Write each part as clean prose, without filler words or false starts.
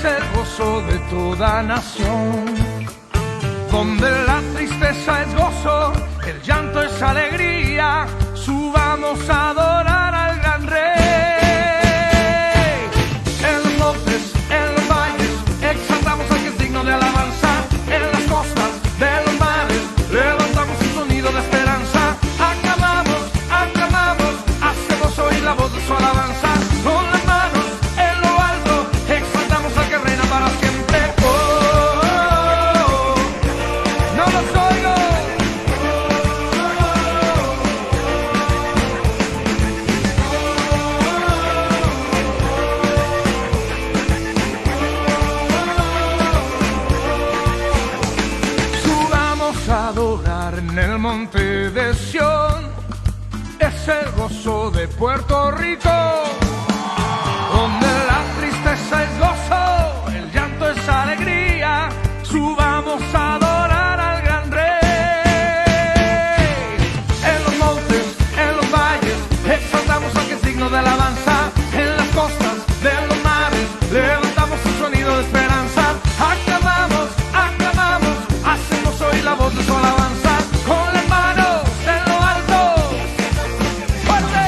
es el gozo de toda nación. Donde la tristeza es gozo, el llanto es alegría, subamos a adorar al gran Rey. En los montes, en los valles, exaltamos al que es digno de alabanza. En las costas de los mares, levantamos un sonido de esperanza. Aclamamos, aclamamos, hacemos oír la voz de su alabanza. Con las manos en lo alto, exaltamos al que reina para siempre. No los oigo. Subamos a adorar en el monte de Sión. Es el gozo de Puerto Rico, donde la tristeza es gozo, el llanto es alegría. Subamos a adorar al gran Rey. En los montes, en los valles, exaltamos al que es digno de alabanza. En las costas de los mares, levantamos un sonido de esperanza. Aclamamos, aclamamos, hacemos oír la voz de su alabanza. Con las manos en lo alto, fuerte.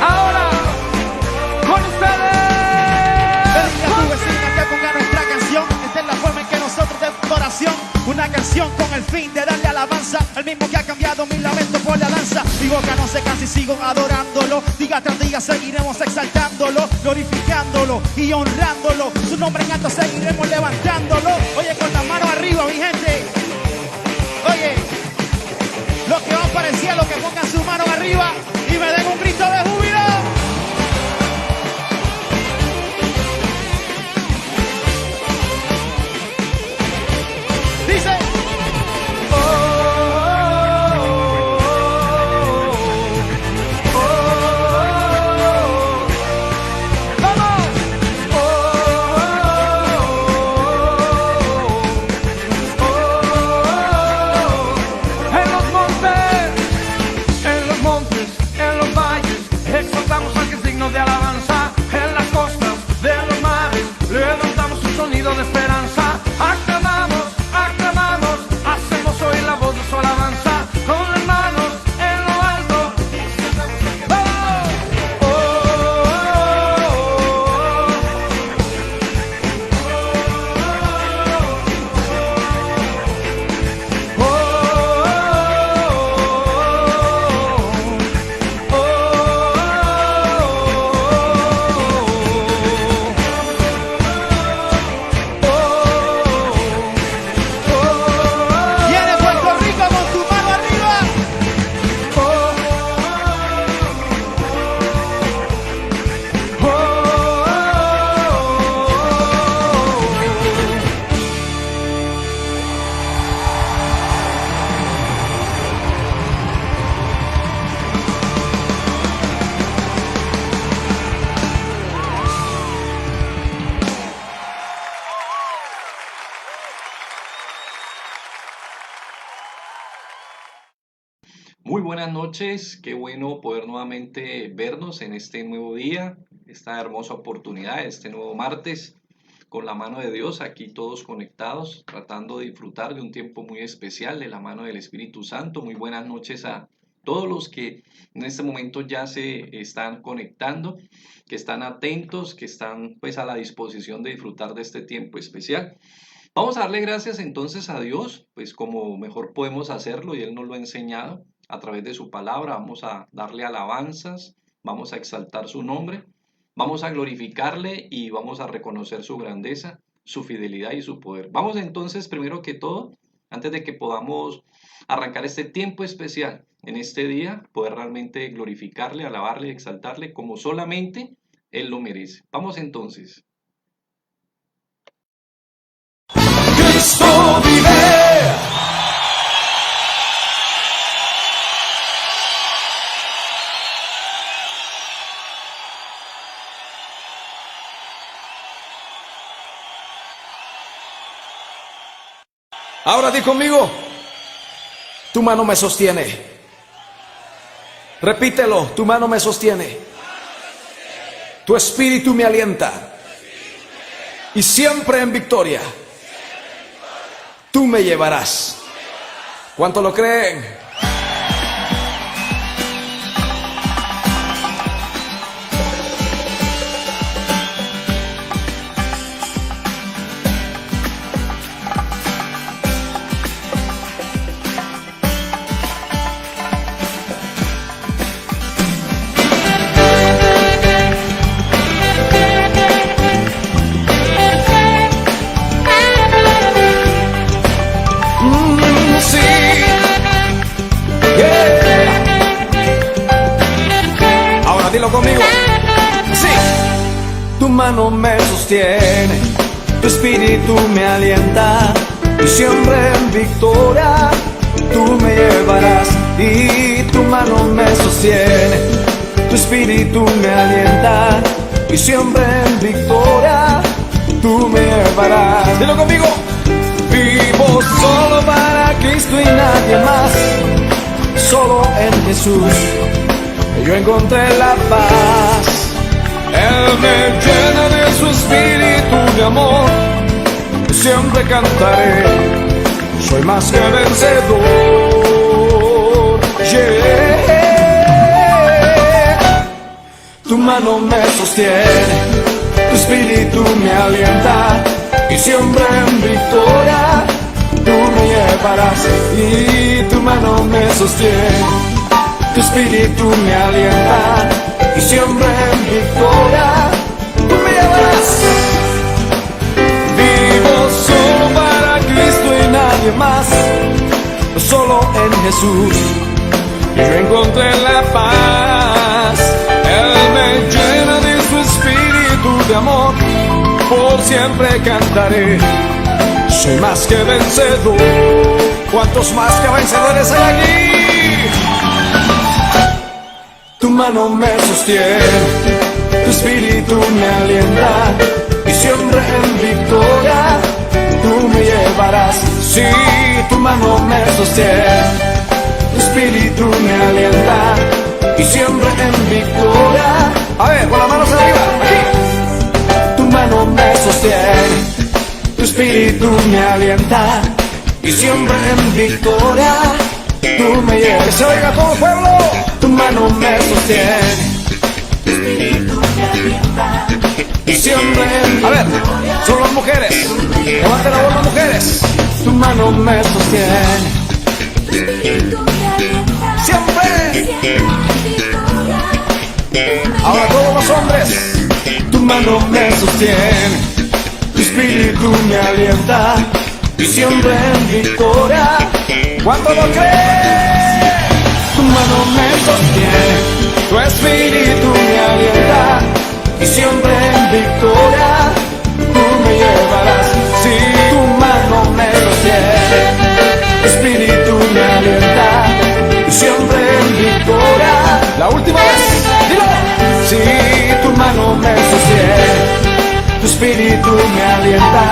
Ahora, con ustedes. Bendiga a tu vecina que ponga nuestra canción. Esta es la forma en que nosotros demos oración. Una canción con el fin de darle alabanza al mismo que ha cambiado mi lamento por la danza. Mi boca no se cansa y sigo adorándolo. Día tras día seguiremos exaltándolo, glorificándolo y honrándolo. Su nombre en alto seguiremos levantándolo. Oye, con las manos arriba, mi gente. Oye, los que van para el cielo que pongan sus manos arriba y me den un grito de júbilo. Dice, vamos. En los montes, en los valles, exaltamos al que es digno de alabanza. En las costas de los mares, levantamos un sonido de esperanza. Aclamamos, aclamamos, hacemos oír la voz de su alabanza. Con las manos en lo alto, ¡vamos! viene Puerto Rico con tu mano arriba. Muy buenas noches, qué bueno poder nuevamente vernos en este nuevo día, esta hermosa oportunidad, este nuevo martes, con la mano de Dios, aquí todos conectados, tratando de disfrutar de un tiempo muy especial de la mano del Espíritu Santo. Muy buenas noches a todos los que en este momento ya se están conectando, que están atentos, que están pues a la disposición de disfrutar de este tiempo especial. Vamos a darle gracias entonces a Dios, pues como mejor podemos hacerlo y Él nos lo ha enseñado a través de su palabra. Vamos a darle alabanzas, vamos a exaltar su nombre, vamos a glorificarle y vamos a reconocer su grandeza, su fidelidad y su poder. Vamos entonces, primero que todo, antes de que podamos arrancar este tiempo especial en este día, poder realmente glorificarle, alabarle, exaltarle como solamente Él lo merece. Vamos entonces. Cristo vive. Ahora di conmigo, tu mano me sostiene. Repítelo, tu mano me sostiene. Tu espíritu me alienta. Y siempre en victoria, tú me llevarás. ¿Cuánto lo creen? Sí, yeah. Ahora dilo conmigo. Sí. Tu mano me sostiene, tu espíritu me alienta, y siempre en victoria tú me llevarás. Y tu mano me sostiene, tu espíritu me alienta, y siempre en victoria tú me llevarás. Dilo conmigo. Vivo solo para Cristo y nadie más, solo en Jesús yo encontré la paz. Él me llena de su espíritu de amor, siempre cantaré, soy más que vencedor. Yeah. Tu mano me sostiene, tu espíritu me alienta, y siempre en victoria tú me llevarás. Y tu mano me sostiene, tu espíritu me alienta, y siempre en victoria tú me llevarás. Vivo solo para Cristo y nadie más, solo en Jesús yo encontré la paz. Él me llena de su espíritu de amor, por siempre cantaré, soy más que vencedor. ¿Cuántos más que vencedores hay aquí? Tu mano me sostiene, tu espíritu me alienta, y siempre en victoria tú me llevarás. Sí, tu mano me sostiene, tu espíritu me alienta, y siempre en victoria. A ver, con las manos arriba, aquí. Tu mano me sostiene, tu espíritu me alienta, y siempre en victoria tú me llevas. Que se oiga todo el pueblo. Tu mano me sostiene, tu espíritu me alienta, y siempre en... A ver, son las mujeres, levanten la voz las mujeres. Tu mano me sostiene, tu espíritu me alienta, siempre. Ahora todos los hombres. Tu mano me sostiene, tu espíritu me alienta, y siempre en victoria. ¿Cuánto lo crees? Tu mano me sostiene, tu espíritu me alienta, y siempre en victoria tú me llevarás. Sí, tu mano me sostiene, tu espíritu me alienta, y siempre en victoria. La última vez, dilo. Sí, tu mano me sostiene, tu espíritu me alienta,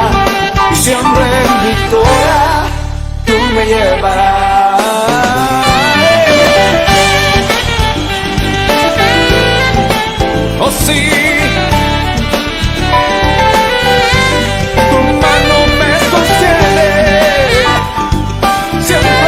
y siempre en victoria tú me llevarás. Oh sí, tu mano me sostiene, siempre.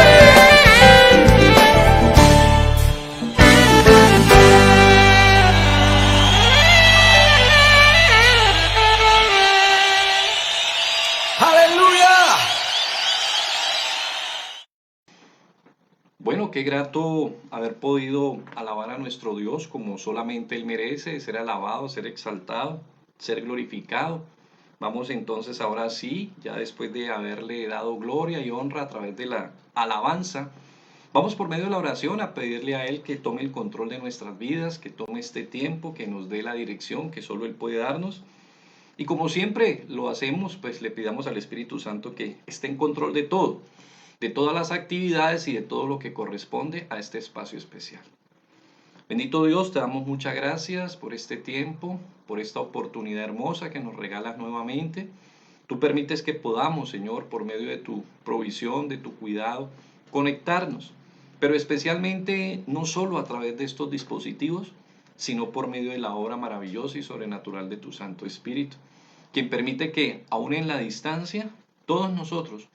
Bueno, qué grato haber podido alabar a nuestro Dios como solamente Él merece, ser alabado, ser exaltado, ser glorificado. Vamos entonces ahora sí, ya después de haberle dado gloria y honra a través de la alabanza, vamos por medio de la oración a pedirle a Él que tome el control de nuestras vidas, que tome este tiempo, que nos dé la dirección que solo Él puede darnos. Y como siempre lo hacemos, pues le pidamos al Espíritu Santo que esté en control de todo, de todas las actividades y de todo lo que corresponde a este espacio especial. Bendito Dios, te damos muchas gracias por este tiempo, por esta oportunidad hermosa que nos regalas nuevamente Tú permites que podamos, Señor, por medio de tu provisión, de tu cuidado, conectarnos, pero especialmente no solo a través de estos dispositivos, sino por medio de la obra maravillosa y sobrenatural de tu Santo Espíritu, quien permite que, aún en la distancia, todos nosotros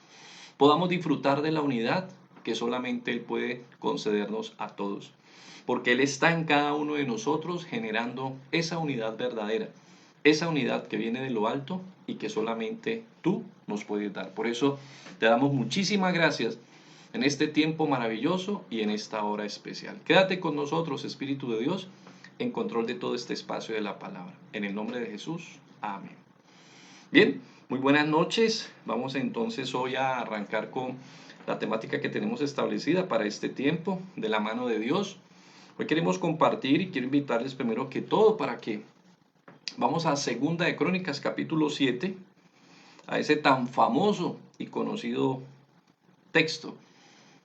podamos disfrutar de la unidad que solamente Él puede concedernos a todos, porque Él está en cada uno de nosotros generando esa unidad verdadera, esa unidad que viene de lo alto y que solamente tú nos puedes dar. Por eso te damos muchísimas gracias en este tiempo maravilloso y en esta hora especial. Quédate con nosotros, Espíritu de Dios, en control de todo este espacio de la palabra. En el nombre de Jesús, amén. Bien, muy buenas noches. Vamos entonces hoy a arrancar con la temática que tenemos establecida para este tiempo, de la mano de Dios. Hoy queremos compartir y quiero invitarles primero que todo para que vamos a Segunda de Crónicas, capítulo 7, a ese tan famoso y conocido texto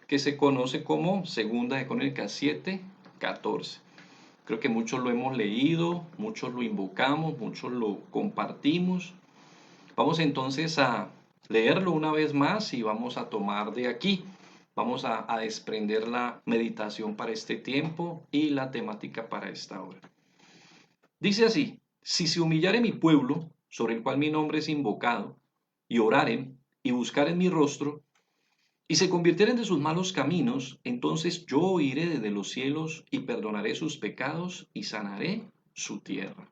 que se conoce como Segunda de Crónicas 7, 14. Creo que muchos lo hemos leído, muchos lo invocamos, muchos lo compartimos. Vamos entonces a leerlo una vez más y vamos a tomar de aquí. Vamos a desprender la meditación para este tiempo y la temática para esta hora. Dice así: si se humillare mi pueblo, sobre el cual mi nombre es invocado, y oraren y buscaren mi rostro, y se convirtieren de sus malos caminos, entonces yo oiré desde los cielos y perdonaré sus pecados y sanaré su tierra.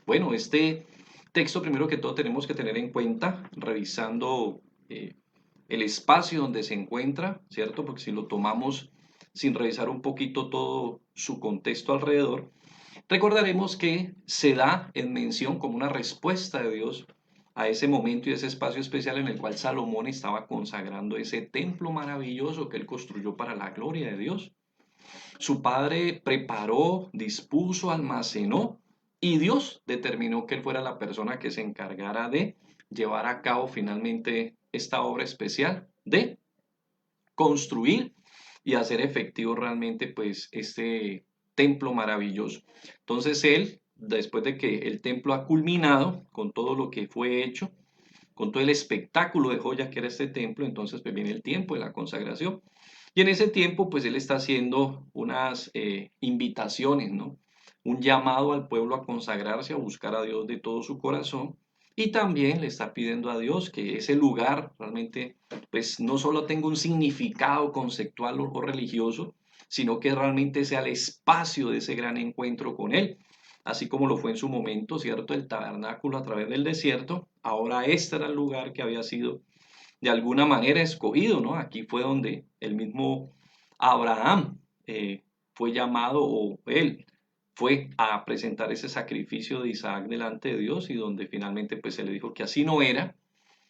Bueno, este texto primero que todo tenemos que tener en cuenta, revisando el espacio donde se encuentra, ¿cierto? Porque si lo tomamos sin revisar un poquito todo su contexto alrededor, recordaremos que se da en mención como una respuesta de Dios a ese momento y ese espacio especial en el cual Salomón estaba consagrando ese templo maravilloso que él construyó para la gloria de Dios. Su padre preparó, dispuso, almacenó y Dios determinó que él fuera la persona que se encargara de llevar a cabo finalmente esta obra especial de construir y hacer efectivo realmente pues este templo maravilloso. Entonces él, después de que el templo ha culminado con todo lo que fue hecho, con todo el espectáculo de joyas que era este templo, entonces pues viene el tiempo de la consagración. Y en ese tiempo pues él está haciendo unas invitaciones, ¿no? Un llamado al pueblo a consagrarse, a buscar a Dios de todo su corazón. Y también le está pidiendo a Dios que ese lugar realmente pues no solo tenga un significado conceptual o religioso, sino que realmente sea el espacio de ese gran encuentro con Él. Así como lo fue en su momento, ¿cierto? El tabernáculo a través del desierto. Ahora este era el lugar que había sido de alguna manera escogido, ¿no? Aquí fue donde el mismo Abraham fue llamado, o él fue a presentar ese sacrificio de Isaac delante de Dios y donde finalmente pues se le dijo que así no era.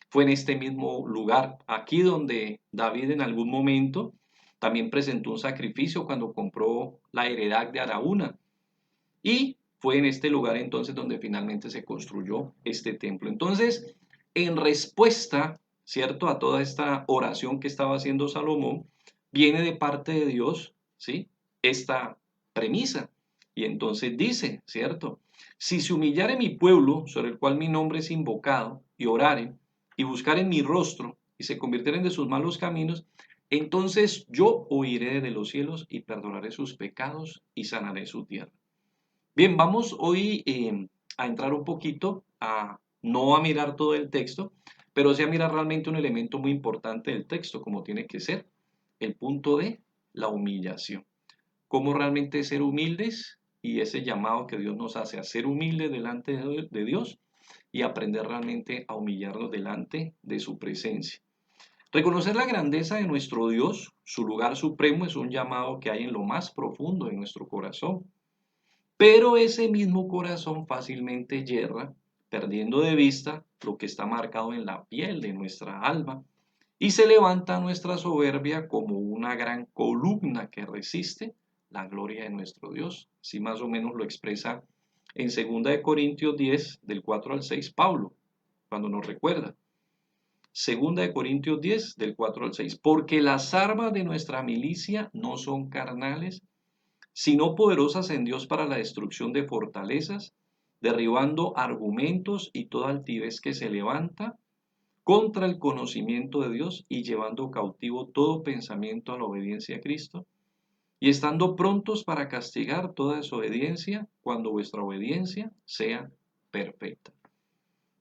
Fue en este mismo lugar, aquí donde David en algún momento también presentó un sacrificio cuando compró la heredad de Araúna. Y fue en este lugar entonces donde finalmente se construyó este templo. Entonces, en respuesta, ¿cierto?, a toda esta oración que estaba haciendo Salomón, viene de parte de Dios, ¿sí?, esta premisa. Y entonces dice, ¿cierto?, si se humillare mi pueblo, sobre el cual mi nombre es invocado, y oraren, y buscaren mi rostro, y se convirtieren de sus malos caminos, entonces yo oiré de los cielos y perdonaré sus pecados y sanaré su tierra. Bien, vamos hoy a entrar un poquito, no a mirar todo el texto, pero sí a mirar realmente un elemento muy importante del texto, como tiene que ser el punto de la humillación. Cómo realmente ser humildes y ese llamado que Dios nos hace a ser humildes delante de Dios y aprender realmente a humillarnos delante de su presencia. Reconocer la grandeza de nuestro Dios, su lugar supremo, es un llamado que hay en lo más profundo de nuestro corazón. Pero ese mismo corazón fácilmente yerra, perdiendo de vista lo que está marcado en la piel de nuestra alma, y se levanta nuestra soberbia como una gran columna que resiste la gloria de nuestro Dios. Así más o menos lo expresa en 2 Corintios 10, del 4 al 6, Pablo, cuando nos recuerda. 2 Corintios 10, del 4 al 6. Porque las armas de nuestra milicia no son carnales, sino poderosas en Dios para la destrucción de fortalezas, derribando argumentos y toda altivez que se levanta contra el conocimiento de Dios y llevando cautivo todo pensamiento a la obediencia a Cristo, y estando prontos para castigar toda desobediencia cuando vuestra obediencia sea perfecta.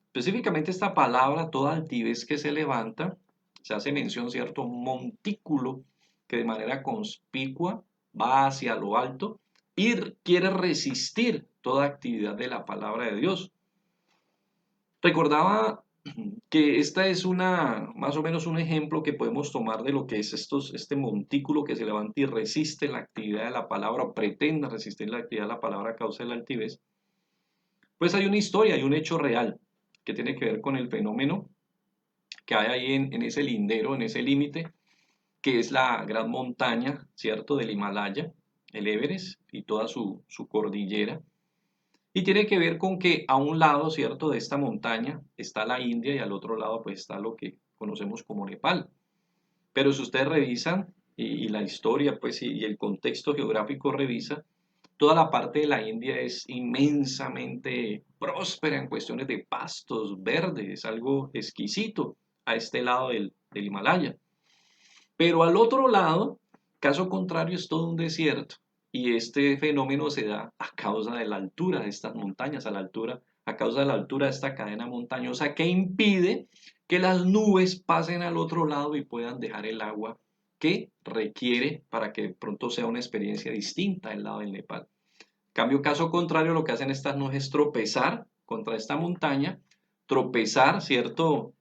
Específicamente esta palabra, toda altivez que se levanta, se hace mención, cierto, montículo que de manera conspicua va hacia lo alto y quiere resistir toda actividad de la palabra de Dios. Recordaba que esta es más o menos un ejemplo que podemos tomar de lo que es este montículo que se levanta y resiste la actividad de la palabra, o pretende resistir la actividad de la palabra a causa de la altivez. Pues hay una historia, hay un hecho real que tiene que ver con el fenómeno que hay ahí en ese lindero, en ese límite, que es la gran montaña, ¿cierto?, del Himalaya, el Everest y toda su cordillera. Y tiene que ver con que a un lado, ¿cierto?, de esta montaña está la India y al otro lado pues está lo que conocemos como Nepal. Pero si ustedes revisan y la historia pues y el contexto geográfico revisa, toda la parte de la India es inmensamente próspera en cuestiones de pastos verdes, es algo exquisito a este lado del Himalaya. Pero al otro lado, caso contrario, es todo un desierto. Y este fenómeno se da a causa de la altura de estas montañas, a causa de la altura de esta cadena montañosa que impide que las nubes pasen al otro lado y puedan dejar el agua que requiere para que de pronto sea una experiencia distinta del lado del Nepal. Cambio, caso contrario, lo que hacen estas nubes es tropezar contra esta montaña, tropezar, ¿cierto?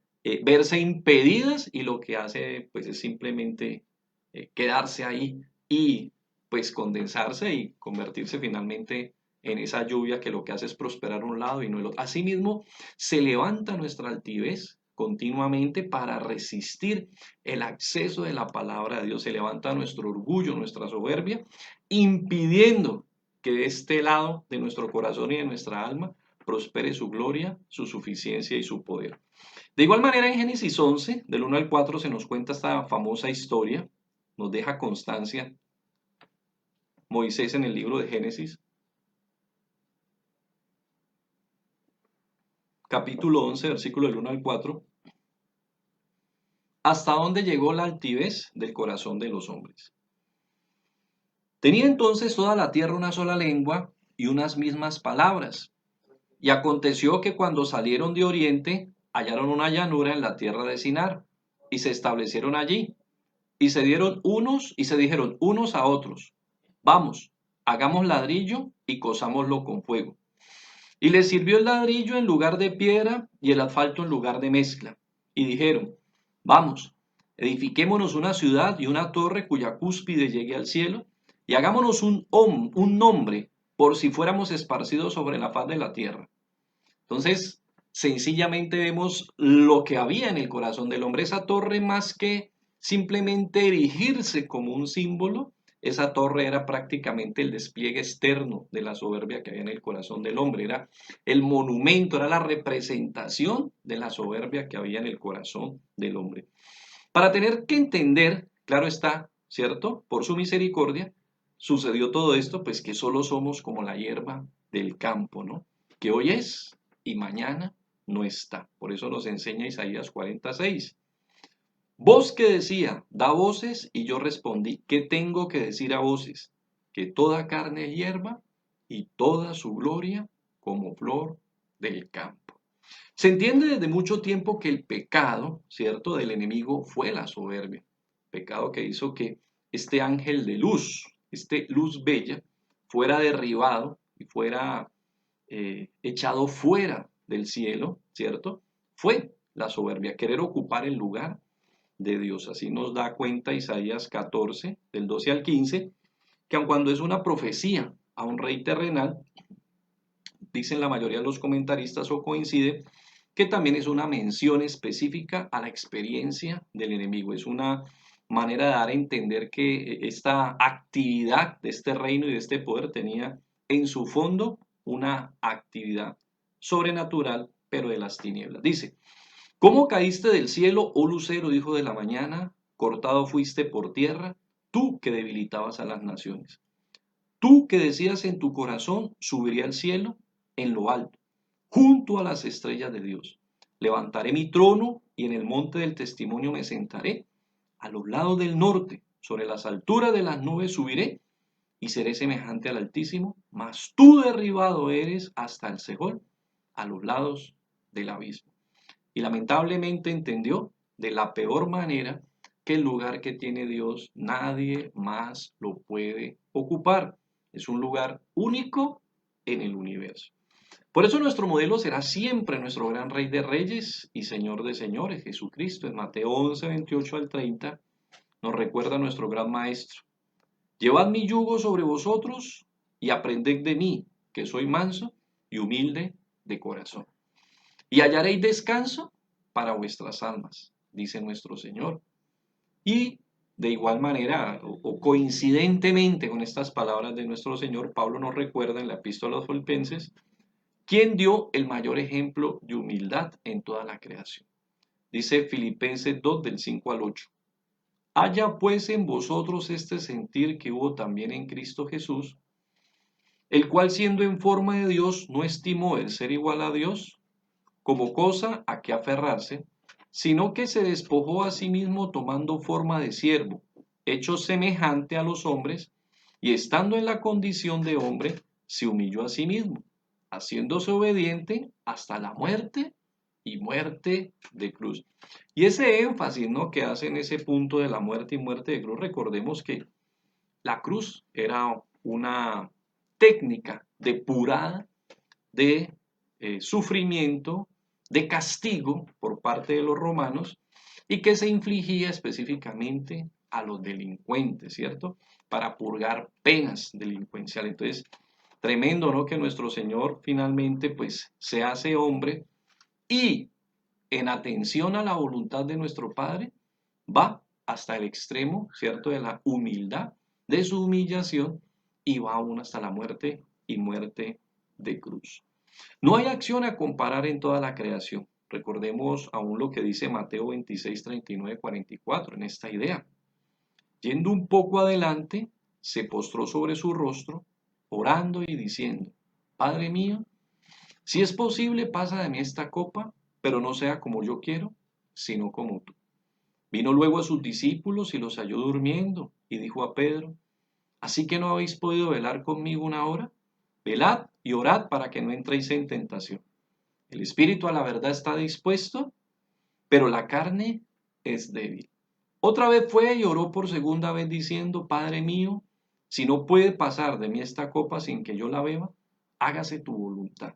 Verse impedidas, y lo que hace pues es simplemente quedarse ahí y pues condensarse y convertirse finalmente en esa lluvia que lo que hace es prosperar un lado y no el otro. Asimismo, se levanta nuestra altivez continuamente para resistir el acceso de la palabra de Dios. Se levanta nuestro orgullo, nuestra soberbia, impidiendo que de este lado de nuestro corazón y de nuestra alma prospere su gloria, su suficiencia y su poder. De igual manera, en Génesis 11, del 1 al 4, se nos cuenta esta famosa historia, nos deja constancia Moisés en el libro de Génesis, capítulo 11, versículo del 1 al 4, hasta dónde llegó la altivez del corazón de los hombres. Tenía entonces toda la tierra una sola lengua y unas mismas palabras. Y aconteció que cuando salieron de oriente, hallaron una llanura en la tierra de Sinar, y se establecieron allí, y se dijeron unos a otros: vamos, hagamos ladrillo y cozámoslo con fuego. Y les sirvió el ladrillo en lugar de piedra y el asfalto en lugar de mezcla. Y dijeron: vamos, edifiquémonos una ciudad y una torre cuya cúspide llegue al cielo, y hagámonos un nombre, por si fuéramos esparcidos sobre la faz de la tierra. Entonces, sencillamente vemos lo que había en el corazón del hombre. Esa torre, más que simplemente erigirse como un símbolo, esa torre era prácticamente el despliegue externo de la soberbia que había en el corazón del hombre. Era el monumento, era la representación de la soberbia que había en el corazón del hombre. Para tener que entender, claro está, ¿cierto?, por su misericordia, sucedió todo esto, pues que solo somos como la hierba del campo, ¿no?, que hoy es y mañana no está. Por eso nos enseña Isaías 46. Voz que decía: da voces, y yo respondí: ¿qué tengo que decir a voces? Que toda carne es hierba y toda su gloria como flor del campo. Se entiende desde mucho tiempo que el pecado, ¿cierto?, del enemigo fue la soberbia. Pecado que hizo que este ángel de luz, luz bella, fuera derribado y fuera echado fuera del cielo, ¿cierto? Fue la soberbia, querer ocupar el lugar de Dios. Así nos da cuenta Isaías 14, del 12 al 15, que aun cuando es una profecía a un rey terrenal, dicen la mayoría de los comentaristas, o coincide, que también es una mención específica a la experiencia del enemigo. Es una manera de dar a entender que esta actividad de este reino y de este poder tenía en su fondo una actividad sobrenatural, pero de las tinieblas. Dice: ¿cómo caíste del cielo, oh lucero, hijo de la mañana? Cortado fuiste por tierra, tú que debilitabas a las naciones. Tú que decías en tu corazón: subiré al cielo, en lo alto, junto a las estrellas de Dios. Levantaré mi trono y en el monte del testimonio me sentaré. A los lados del norte, sobre las alturas de las nubes subiré y seré semejante al Altísimo, mas tú derribado eres hasta el Sehol, a los lados del abismo. Y lamentablemente entendió de la peor manera que el lugar que tiene Dios nadie más lo puede ocupar. Es un lugar único en el universo. Por eso nuestro modelo será siempre nuestro gran Rey de Reyes y Señor de Señores, Jesucristo. En Mateo 11, 28 al 30 nos recuerda nuestro gran Maestro. Llevad mi yugo sobre vosotros y aprended de mí, que soy manso y humilde de corazón. Y hallaréis descanso para vuestras almas, dice nuestro Señor. Y de igual manera, o coincidentemente con estas palabras de nuestro Señor, Pablo nos recuerda en la epístola a los Filipenses, quién dio el mayor ejemplo de humildad en toda la creación. Dice Filipenses 2, del 5 al 8. Haya pues en vosotros este sentir que hubo también en Cristo Jesús, el cual siendo en forma de Dios no estimó el ser igual a Dios como cosa a que aferrarse, sino que se despojó a sí mismo tomando forma de siervo, hecho semejante a los hombres, y estando en la condición de hombre, se humilló a sí mismo, haciéndose obediente hasta la muerte y muerte de cruz. Y ese énfasis, ¿no?, que hace en ese punto de la muerte y muerte de cruz, recordemos que la cruz era una técnica depurada de sufrimiento, de castigo por parte de los romanos y que se infligía específicamente a los delincuentes, ¿cierto? Para purgar penas delincuenciales. Entonces, tremendo, ¿no?, que nuestro Señor finalmente pues se hace hombre y en atención a la voluntad de nuestro Padre va hasta el extremo, ¿cierto?, de la humildad, de su humillación y va aún hasta la muerte y muerte de cruz. No hay acción a comparar en toda la creación. Recordemos aún lo que dice Mateo 26, 39, 44 en esta idea. Yendo un poco adelante, se postró sobre su rostro, orando y diciendo, Padre mío, si es posible, pasa de mí esta copa, pero no sea como yo quiero, sino como tú. Vino luego a sus discípulos y los halló durmiendo, y dijo a Pedro, ¿así que no habéis podido velar conmigo una hora? Velad y orad para que no entréis en tentación. El espíritu a la verdad está dispuesto, pero la carne es débil. Otra vez fue y oró por segunda vez diciendo, Padre mío, si no puede pasar de mí esta copa sin que yo la beba, hágase tu voluntad.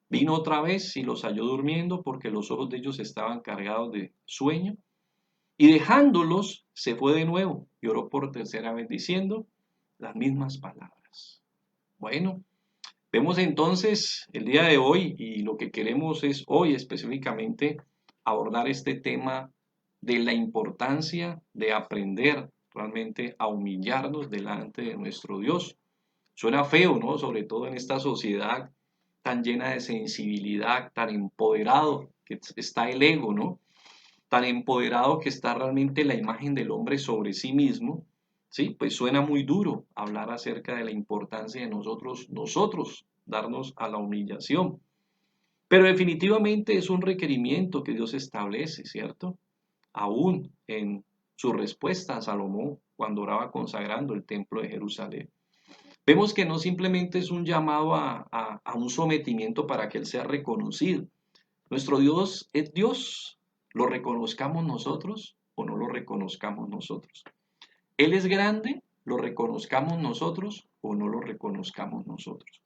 Vino otra vez y los halló durmiendo porque los ojos de ellos estaban cargados de sueño. Y dejándolos, se fue de nuevo y oró por tercera vez diciendo las mismas palabras. Bueno, vemos entonces el día de hoy y lo que queremos es hoy específicamente abordar este tema de la importancia de aprender realmente a humillarnos delante de nuestro Dios. Suena feo, ¿no? Sobre todo en esta sociedad tan llena de sensibilidad, tan empoderado que está el ego, ¿no? Tan empoderado que está realmente la imagen del hombre sobre sí mismo, ¿sí? Pues suena muy duro hablar acerca de la importancia de nosotros darnos a la humillación. Pero definitivamente es un requerimiento que Dios establece, ¿cierto? Aún en su respuesta a Salomón cuando oraba consagrando el templo de Jerusalén. Vemos que no simplemente es un llamado a un sometimiento para que Él sea reconocido. Nuestro Dios es Dios, lo reconozcamos nosotros o no lo reconozcamos nosotros. Él es grande, lo reconozcamos nosotros o no lo reconozcamos nosotros.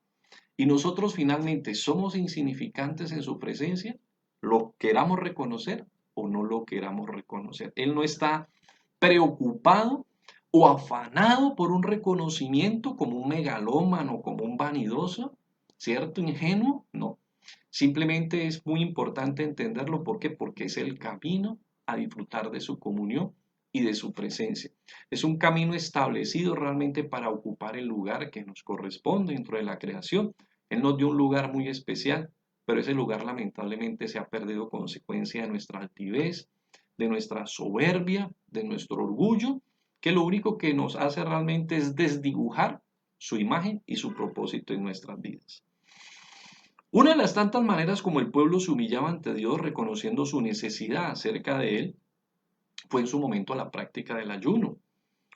Y nosotros finalmente somos insignificantes en su presencia, lo queramos reconocer o no lo queramos reconocer. Él no está preocupado o afanado por un reconocimiento como un megalómano, como un vanidoso, ¿cierto? Ingenuo, no. Simplemente es muy importante entenderlo. ¿Por qué? Porque es el camino a disfrutar de su comunión y de su presencia. Es un camino establecido realmente para ocupar el lugar que nos corresponde dentro de la creación. Él nos dio un lugar muy especial, pero ese lugar lamentablemente se ha perdido consecuencia de nuestra altivez, de nuestra soberbia, de nuestro orgullo, que lo único que nos hace realmente es desdibujar su imagen y su propósito en nuestras vidas. Una de las tantas maneras como el pueblo se humillaba ante Dios, reconociendo su necesidad acerca de él, fue en su momento la práctica del ayuno,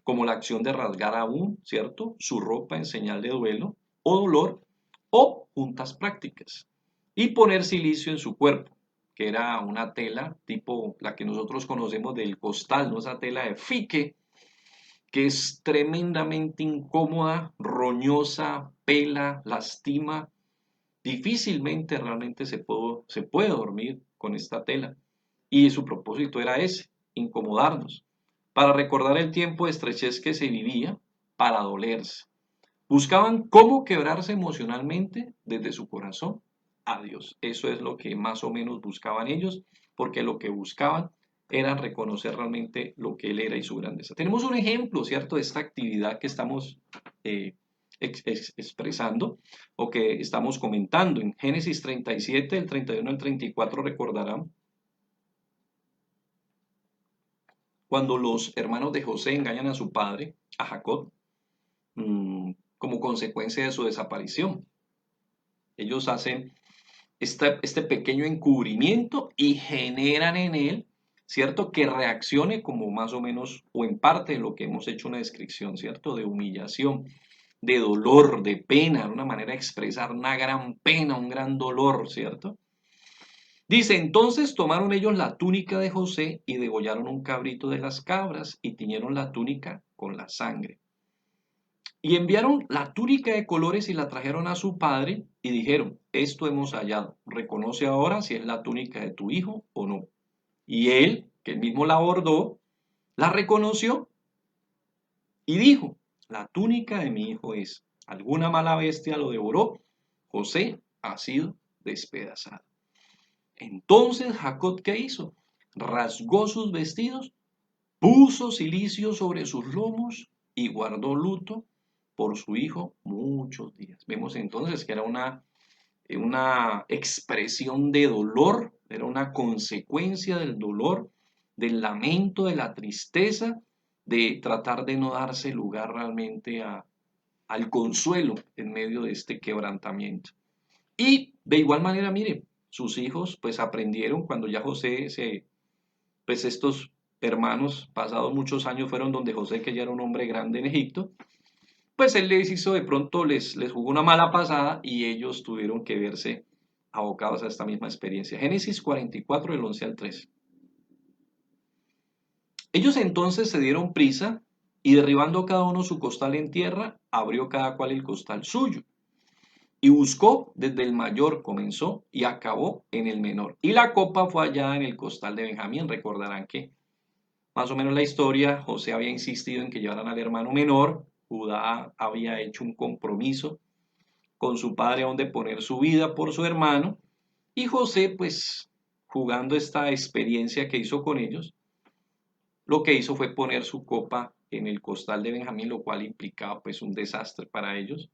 como la acción de rasgar aún, ¿cierto?, su ropa en señal de duelo o dolor, o juntas prácticas, y poner silicio en su cuerpo, que era una tela tipo la que nosotros conocemos del costal, ¿no? Esa tela de fique, que es tremendamente incómoda, roñosa, pela, lastima. Difícilmente realmente se puede dormir con esta tela. Y su propósito era ese, incomodarnos, para recordar el tiempo de estrechez que se vivía, para dolerse. Buscaban cómo quebrarse emocionalmente desde su corazón a Dios. Eso es lo que más o menos buscaban ellos, porque lo que buscaban era reconocer realmente lo que Él era y su grandeza. Tenemos un ejemplo, ¿cierto?, de esta actividad que estamos expresando o que estamos comentando. En Génesis 37, del 31 al 34, recordarán cuando los hermanos de José engañan a su padre, a Jacob, como consecuencia de su desaparición. Ellos hacen este pequeño encubrimiento y generan en él, ¿cierto?, que reaccione como más o menos o en parte de lo que hemos hecho una descripción, ¿cierto?, de humillación, de dolor, de pena, una manera de expresar una gran pena, un gran dolor, ¿cierto? Dice, entonces tomaron ellos la túnica de José y degollaron un cabrito de las cabras y tiñeron la túnica con la sangre. Y enviaron la túnica de colores y la trajeron a su padre y dijeron, esto hemos hallado, reconoce ahora si es la túnica de tu hijo o no. Y él, que él mismo la bordó, la reconoció y dijo, la túnica de mi hijo es, alguna mala bestia lo devoró, José ha sido despedazado. Entonces Jacob, ¿qué hizo? Rasgó sus vestidos, puso cilicio sobre sus lomos y guardó luto por su hijo muchos días. Vemos entonces que era una expresión de dolor, era una consecuencia del dolor, del lamento, de la tristeza, de tratar de no darse lugar realmente al consuelo en medio de este quebrantamiento. Y de igual manera, mire, sus hijos pues aprendieron cuando ya pues estos hermanos, pasados muchos años, fueron donde José, que ya era un hombre grande en Egipto, pues él les hizo, de pronto les jugó una mala pasada y ellos tuvieron que verse abocados a esta misma experiencia. Génesis 44, del 11 al 13. Ellos entonces se dieron prisa y derribando cada uno su costal en tierra, abrió cada cual el costal suyo. Y buscó desde el mayor comenzó y acabó en el menor. Y la copa fue hallada en el costal de Benjamín. Recordarán que más o menos la historia, José había insistido en que llevaran al hermano menor, Judá había hecho un compromiso con su padre aún de poner su vida por su hermano, y José, pues, jugando esta experiencia que hizo con ellos, lo que hizo fue poner su copa en el costal de Benjamín, lo cual implicaba pues un desastre para ellos.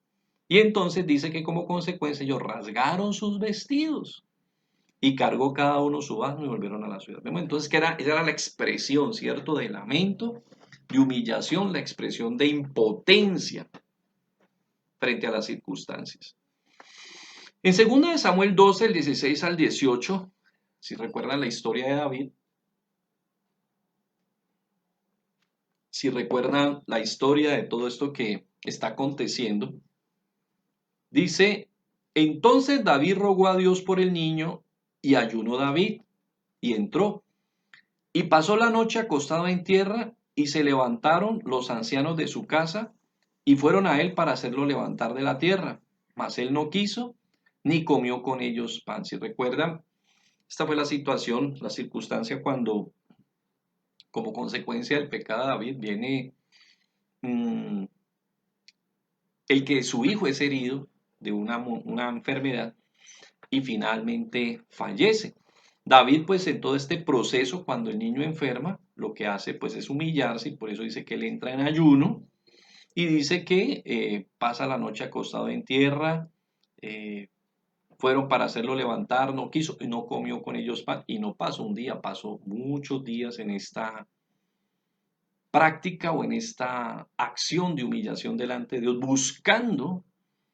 Y entonces dice que como consecuencia ellos rasgaron sus vestidos y cargó cada uno su asno y volvieron a la ciudad. Vemos entonces que esa era la expresión, ¿cierto?, de lamento, de humillación, la expresión de impotencia frente a las circunstancias. En 2 de Samuel 12, el 16 al 18, si recuerdan la historia de David, si recuerdan la historia de todo esto que está aconteciendo, dice, entonces David rogó a Dios por el niño y ayunó David y entró y pasó la noche acostado en tierra y se levantaron los ancianos de su casa y fueron a él para hacerlo levantar de la tierra, mas él no quiso ni comió con ellos pan. Si recuerdan, esta fue la situación, la circunstancia cuando como consecuencia del pecado de David viene el que su hijo es herido de una enfermedad y finalmente fallece. David, pues en todo este proceso, cuando el niño enferma, lo que hace pues es humillarse y por eso dice que él entra en ayuno y dice que pasa la noche acostado en tierra, fueron para hacerlo levantar, no quiso y no comió con ellos pan y no pasó un día, pasó muchos días en esta práctica o en esta acción de humillación delante de Dios, buscando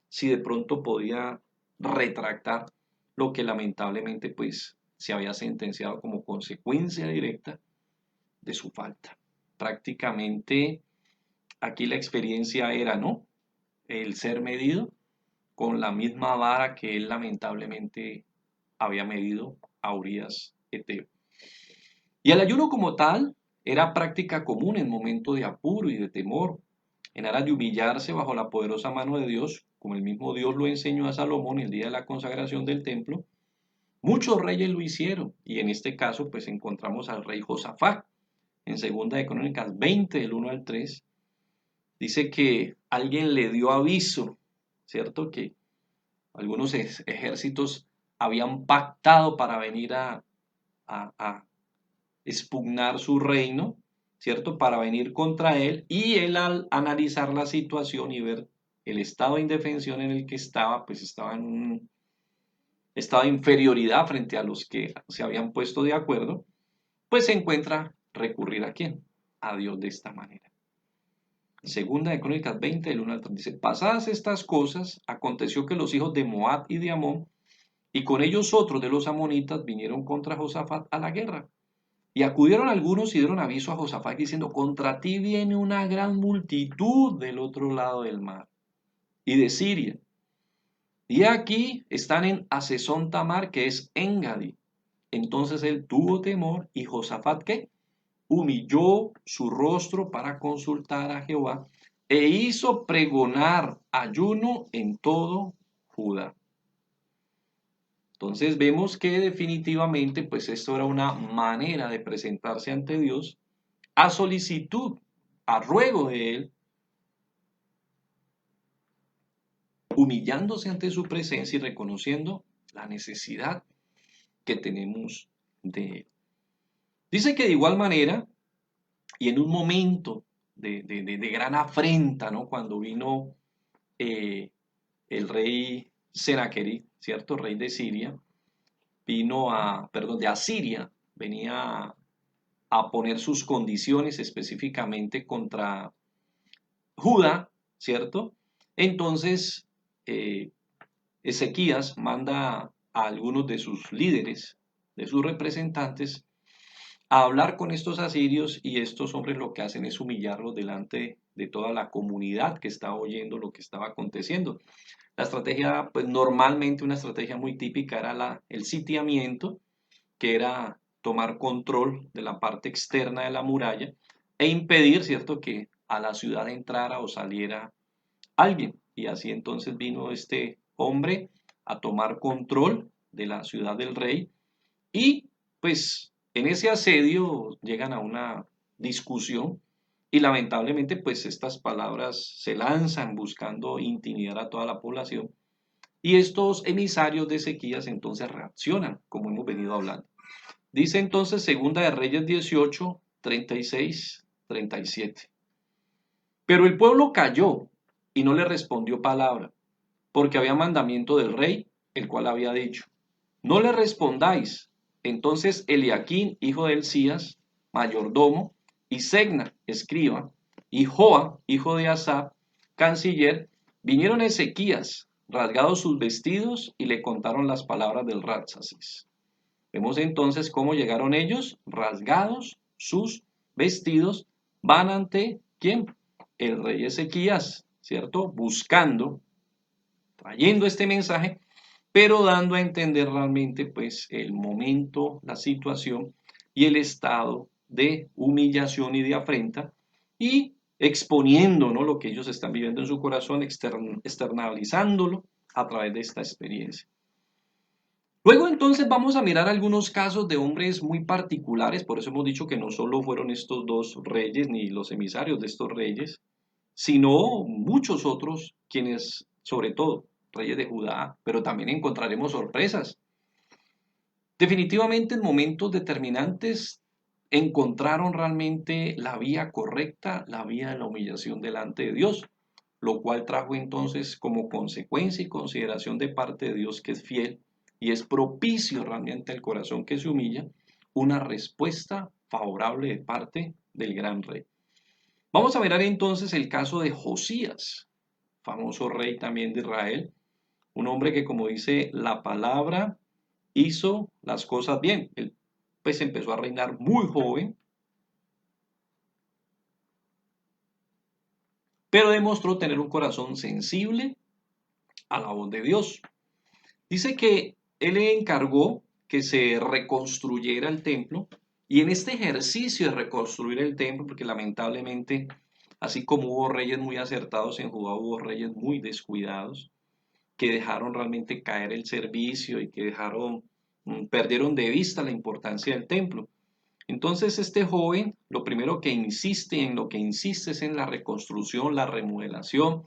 si de pronto podía retractar lo que lamentablemente pues se había sentenciado como consecuencia directa de su falta. Prácticamente aquí la experiencia era, ¿no?, el ser medido con la misma vara que él lamentablemente había medido a Urías Eteo. Y el ayuno como tal era práctica común en momentos de apuro y de temor, en aras de humillarse bajo la poderosa mano de Dios, como el mismo Dios lo enseñó a Salomón el día de la consagración del templo. Muchos reyes lo hicieron, y en este caso pues encontramos al rey Josafat. En 2 de Crónicas 20, del 1 al 3, dice que alguien le dio aviso, ¿cierto? Que algunos ejércitos habían pactado para venir a expugnar su reino, ¿cierto? Para venir contra él, y él, al analizar la situación y ver el estado de indefensión en el que estaba, pues estaba en un estado de inferioridad frente a los que se habían puesto de acuerdo, pues se encuentra recurrir ¿a quién? A Dios de esta manera. Segunda de Crónicas 20, del 1 al 3, dice: pasadas estas cosas, aconteció que los hijos de Moab y de Amón, y con ellos otros de los amonitas, vinieron contra Josafat a la guerra. Y acudieron algunos y dieron aviso a Josafat diciendo: contra ti viene una gran multitud del otro lado del mar y de Siria. Y aquí están en Hasezón Tamar, que es Engadi. Entonces él tuvo temor, y Josafat, ¿qué? Humilló su rostro para consultar a Jehová, e hizo pregonar ayuno en todo Judá. Entonces vemos que definitivamente pues esto era una manera de presentarse ante Dios a solicitud, a ruego de él, humillándose ante su presencia y reconociendo la necesidad que tenemos de él. Dice que de igual manera, y en un momento de gran afrenta, ¿no?, cuando vino el rey Senaquerib, ¿cierto?, rey de Siria, de Asiria, venía a poner sus condiciones específicamente contra Judá, ¿cierto? Entonces, Ezequías manda a algunos de sus líderes, de sus representantes, a hablar con estos asirios, y estos hombres lo que hacen es humillarlos delante de toda la comunidad que estaba oyendo lo que estaba aconteciendo. La estrategia, pues normalmente una estrategia muy típica era el sitiamiento, que era tomar control de la parte externa de la muralla e impedir, ¿cierto?, que a la ciudad entrara o saliera alguien. Y así entonces vino este hombre a tomar control de la ciudad del rey, y pues en ese asedio llegan a una discusión, y lamentablemente pues estas palabras se lanzan buscando intimidar a toda la población, y estos emisarios de Ezequías entonces reaccionan, como hemos venido hablando. Dice entonces Segunda de Reyes 18, 36, 37. Pero el pueblo calló y no le respondió palabra, porque había mandamiento del rey, el cual había dicho: no le respondáis. Entonces Eliaquín, hijo de Hilcías, mayordomo, y Segna, escriba, y Joa, hijo de Asaf, canciller, vinieron a Ezequías, rasgados sus vestidos, y le contaron las palabras del Rabsacis. Vemos entonces cómo llegaron ellos, rasgados sus vestidos, van ante ¿quién? El rey Ezequías, ¿cierto? Buscando, trayendo este mensaje, pero dando a entender realmente pues el momento, la situación y el estado de humillación y de afrenta, y exponiendo, ¿no?, lo que ellos están viviendo en su corazón, externalizándolo a través de esta experiencia. Luego entonces vamos a mirar algunos casos de hombres muy particulares. Por eso hemos dicho que no solo fueron estos dos reyes ni los emisarios de estos reyes, sino muchos otros, quienes, sobre todo, reyes de Judá, pero también encontraremos sorpresas. Definitivamente en momentos determinantes encontraron realmente la vía correcta, la vía de la humillación delante de Dios, lo cual trajo entonces como consecuencia y consideración de parte de Dios, que es fiel y es propicio realmente al corazón que se humilla, una respuesta favorable de parte del gran rey. Vamos a mirar entonces el caso de Josías, famoso rey también de Israel, Un hombre que, como dice la palabra, hizo las cosas bien. Él pues empezó a reinar muy joven, pero demostró tener un corazón sensible a la voz de Dios. Dice que él le encargó que se reconstruyera el templo, y en este ejercicio de reconstruir el templo, porque lamentablemente, así como hubo reyes muy acertados en Judá, hubo reyes muy descuidados, que dejaron realmente caer el servicio y que perdieron de vista la importancia del templo. Entonces este joven, lo primero que insiste, en lo que insiste es en la reconstrucción, la remodelación,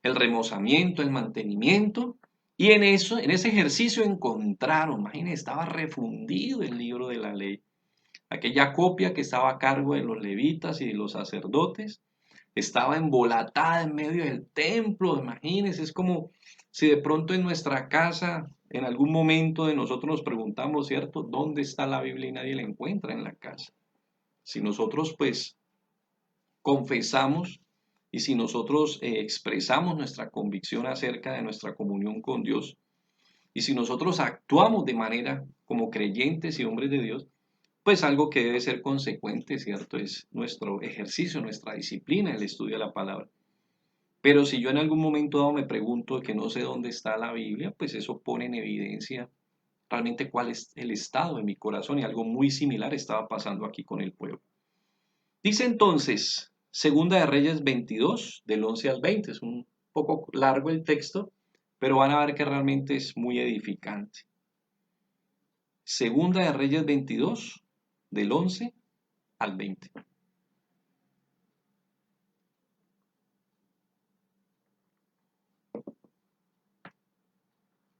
el remozamiento, el mantenimiento, y en eso, en ese ejercicio encontraron, imagínense, estaba refundido el libro de la ley, aquella copia que estaba a cargo de los levitas y de los sacerdotes, estaba embolatada en medio del templo, imagínense, es como si de pronto en nuestra casa, en algún momento de nosotros nos preguntamos, ¿cierto? ¿Dónde está la Biblia? Y nadie la encuentra en la casa. Si nosotros pues confesamos y si nosotros expresamos nuestra convicción acerca de nuestra comunión con Dios, y si nosotros actuamos de manera como creyentes y hombres de Dios, pues algo que debe ser consecuente, ¿cierto? Es nuestro ejercicio, nuestra disciplina, el estudio de la palabra. Pero si yo en algún momento dado me pregunto que no sé dónde está la Biblia, pues eso pone en evidencia realmente cuál es el estado de mi corazón, y algo muy similar estaba pasando aquí con el pueblo. Dice entonces, Segunda de Reyes 22, del 11 al 20, es un poco largo el texto, pero van a ver que realmente es muy edificante. Segunda de Reyes 22, del 11 al 20.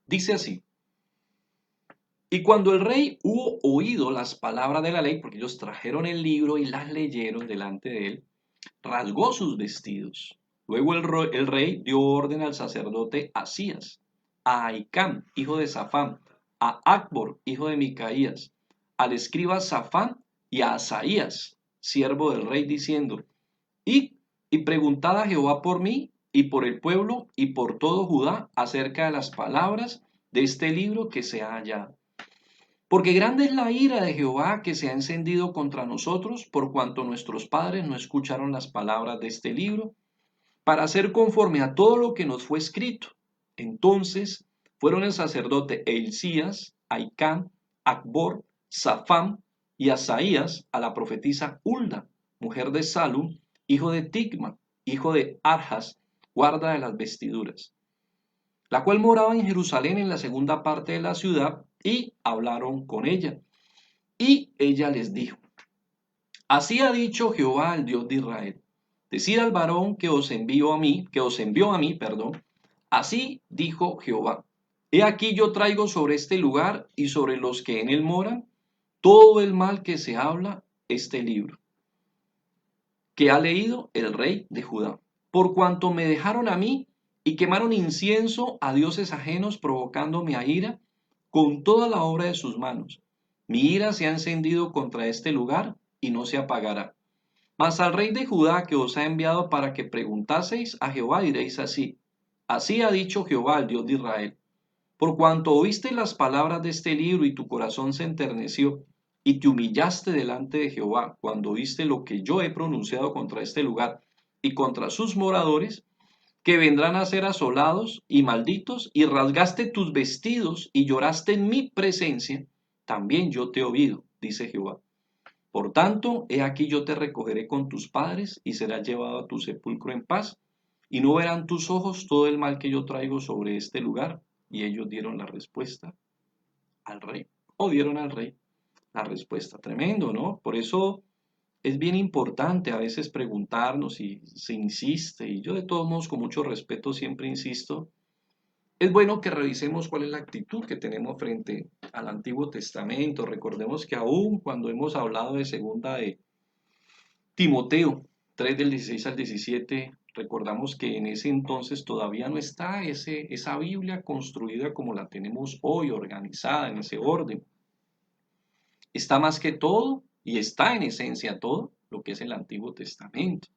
Dice así: y cuando el rey hubo oído las palabras de la ley, porque ellos trajeron el libro y las leyeron delante de él, rasgó sus vestidos. Luego el rey dio orden al sacerdote Asías, a Ahicam, hijo de Safán, a Acbor, hijo de Micaías, al escriba Safán y a Asaías, siervo del rey, diciendo: id y preguntad a Jehová por mí y por el pueblo y por todo Judá acerca de las palabras de este libro que se ha hallado. Porque grande es la ira de Jehová que se ha encendido contra nosotros, por cuanto nuestros padres no escucharon las palabras de este libro, para hacer conforme a todo lo que nos fue escrito. Entonces fueron el sacerdote Hilcías, Ahicam, Acbor, Safán y Asaías a la profetisa Hulda, mujer de Salum, hijo de Tigma, hijo de Arjas, guarda de las vestiduras, la cual moraba en Jerusalén en la segunda parte de la ciudad, y hablaron con ella. Y ella les dijo: así ha dicho Jehová, el Dios de Israel: decid al varón que os envió a mí, así dijo Jehová: he aquí yo traigo sobre este lugar y sobre los que en él moran todo el mal que se habla este libro, que ha leído el rey de Judá, por cuanto me dejaron a mí y quemaron incienso a dioses ajenos, provocándome a ira con toda la obra de sus manos. Mi ira se ha encendido contra este lugar y no se apagará. Mas al rey de Judá, que os ha enviado para que preguntaseis a Jehová, diréis así: así ha dicho Jehová, el Dios de Israel: por cuanto oíste las palabras de este libro y tu corazón se enterneció y te humillaste delante de Jehová cuando oíste lo que yo he pronunciado contra este lugar y contra sus moradores, que vendrán a ser asolados y malditos, y rasgaste tus vestidos y lloraste en mi presencia, también yo te he oído, dice Jehová. Por tanto, he aquí yo te recogeré con tus padres y serás llevado a tu sepulcro en paz, y no verán tus ojos todo el mal que yo traigo sobre este lugar. Y ellos dieron la respuesta al rey, o dieron al rey la respuesta. Tremendo, ¿no? Por eso es bien importante a veces preguntarnos si se insiste, y yo de todos modos con mucho respeto siempre insisto, es bueno que revisemos cuál es la actitud que tenemos frente al Antiguo Testamento. Recordemos que aún cuando hemos hablado de segunda de Timoteo 3 del 16 al 17, recordamos que en ese entonces todavía no está esa Biblia construida como la tenemos hoy, organizada en ese orden. Está más que todo, y está en esencia todo, lo que es el Antiguo Testamento.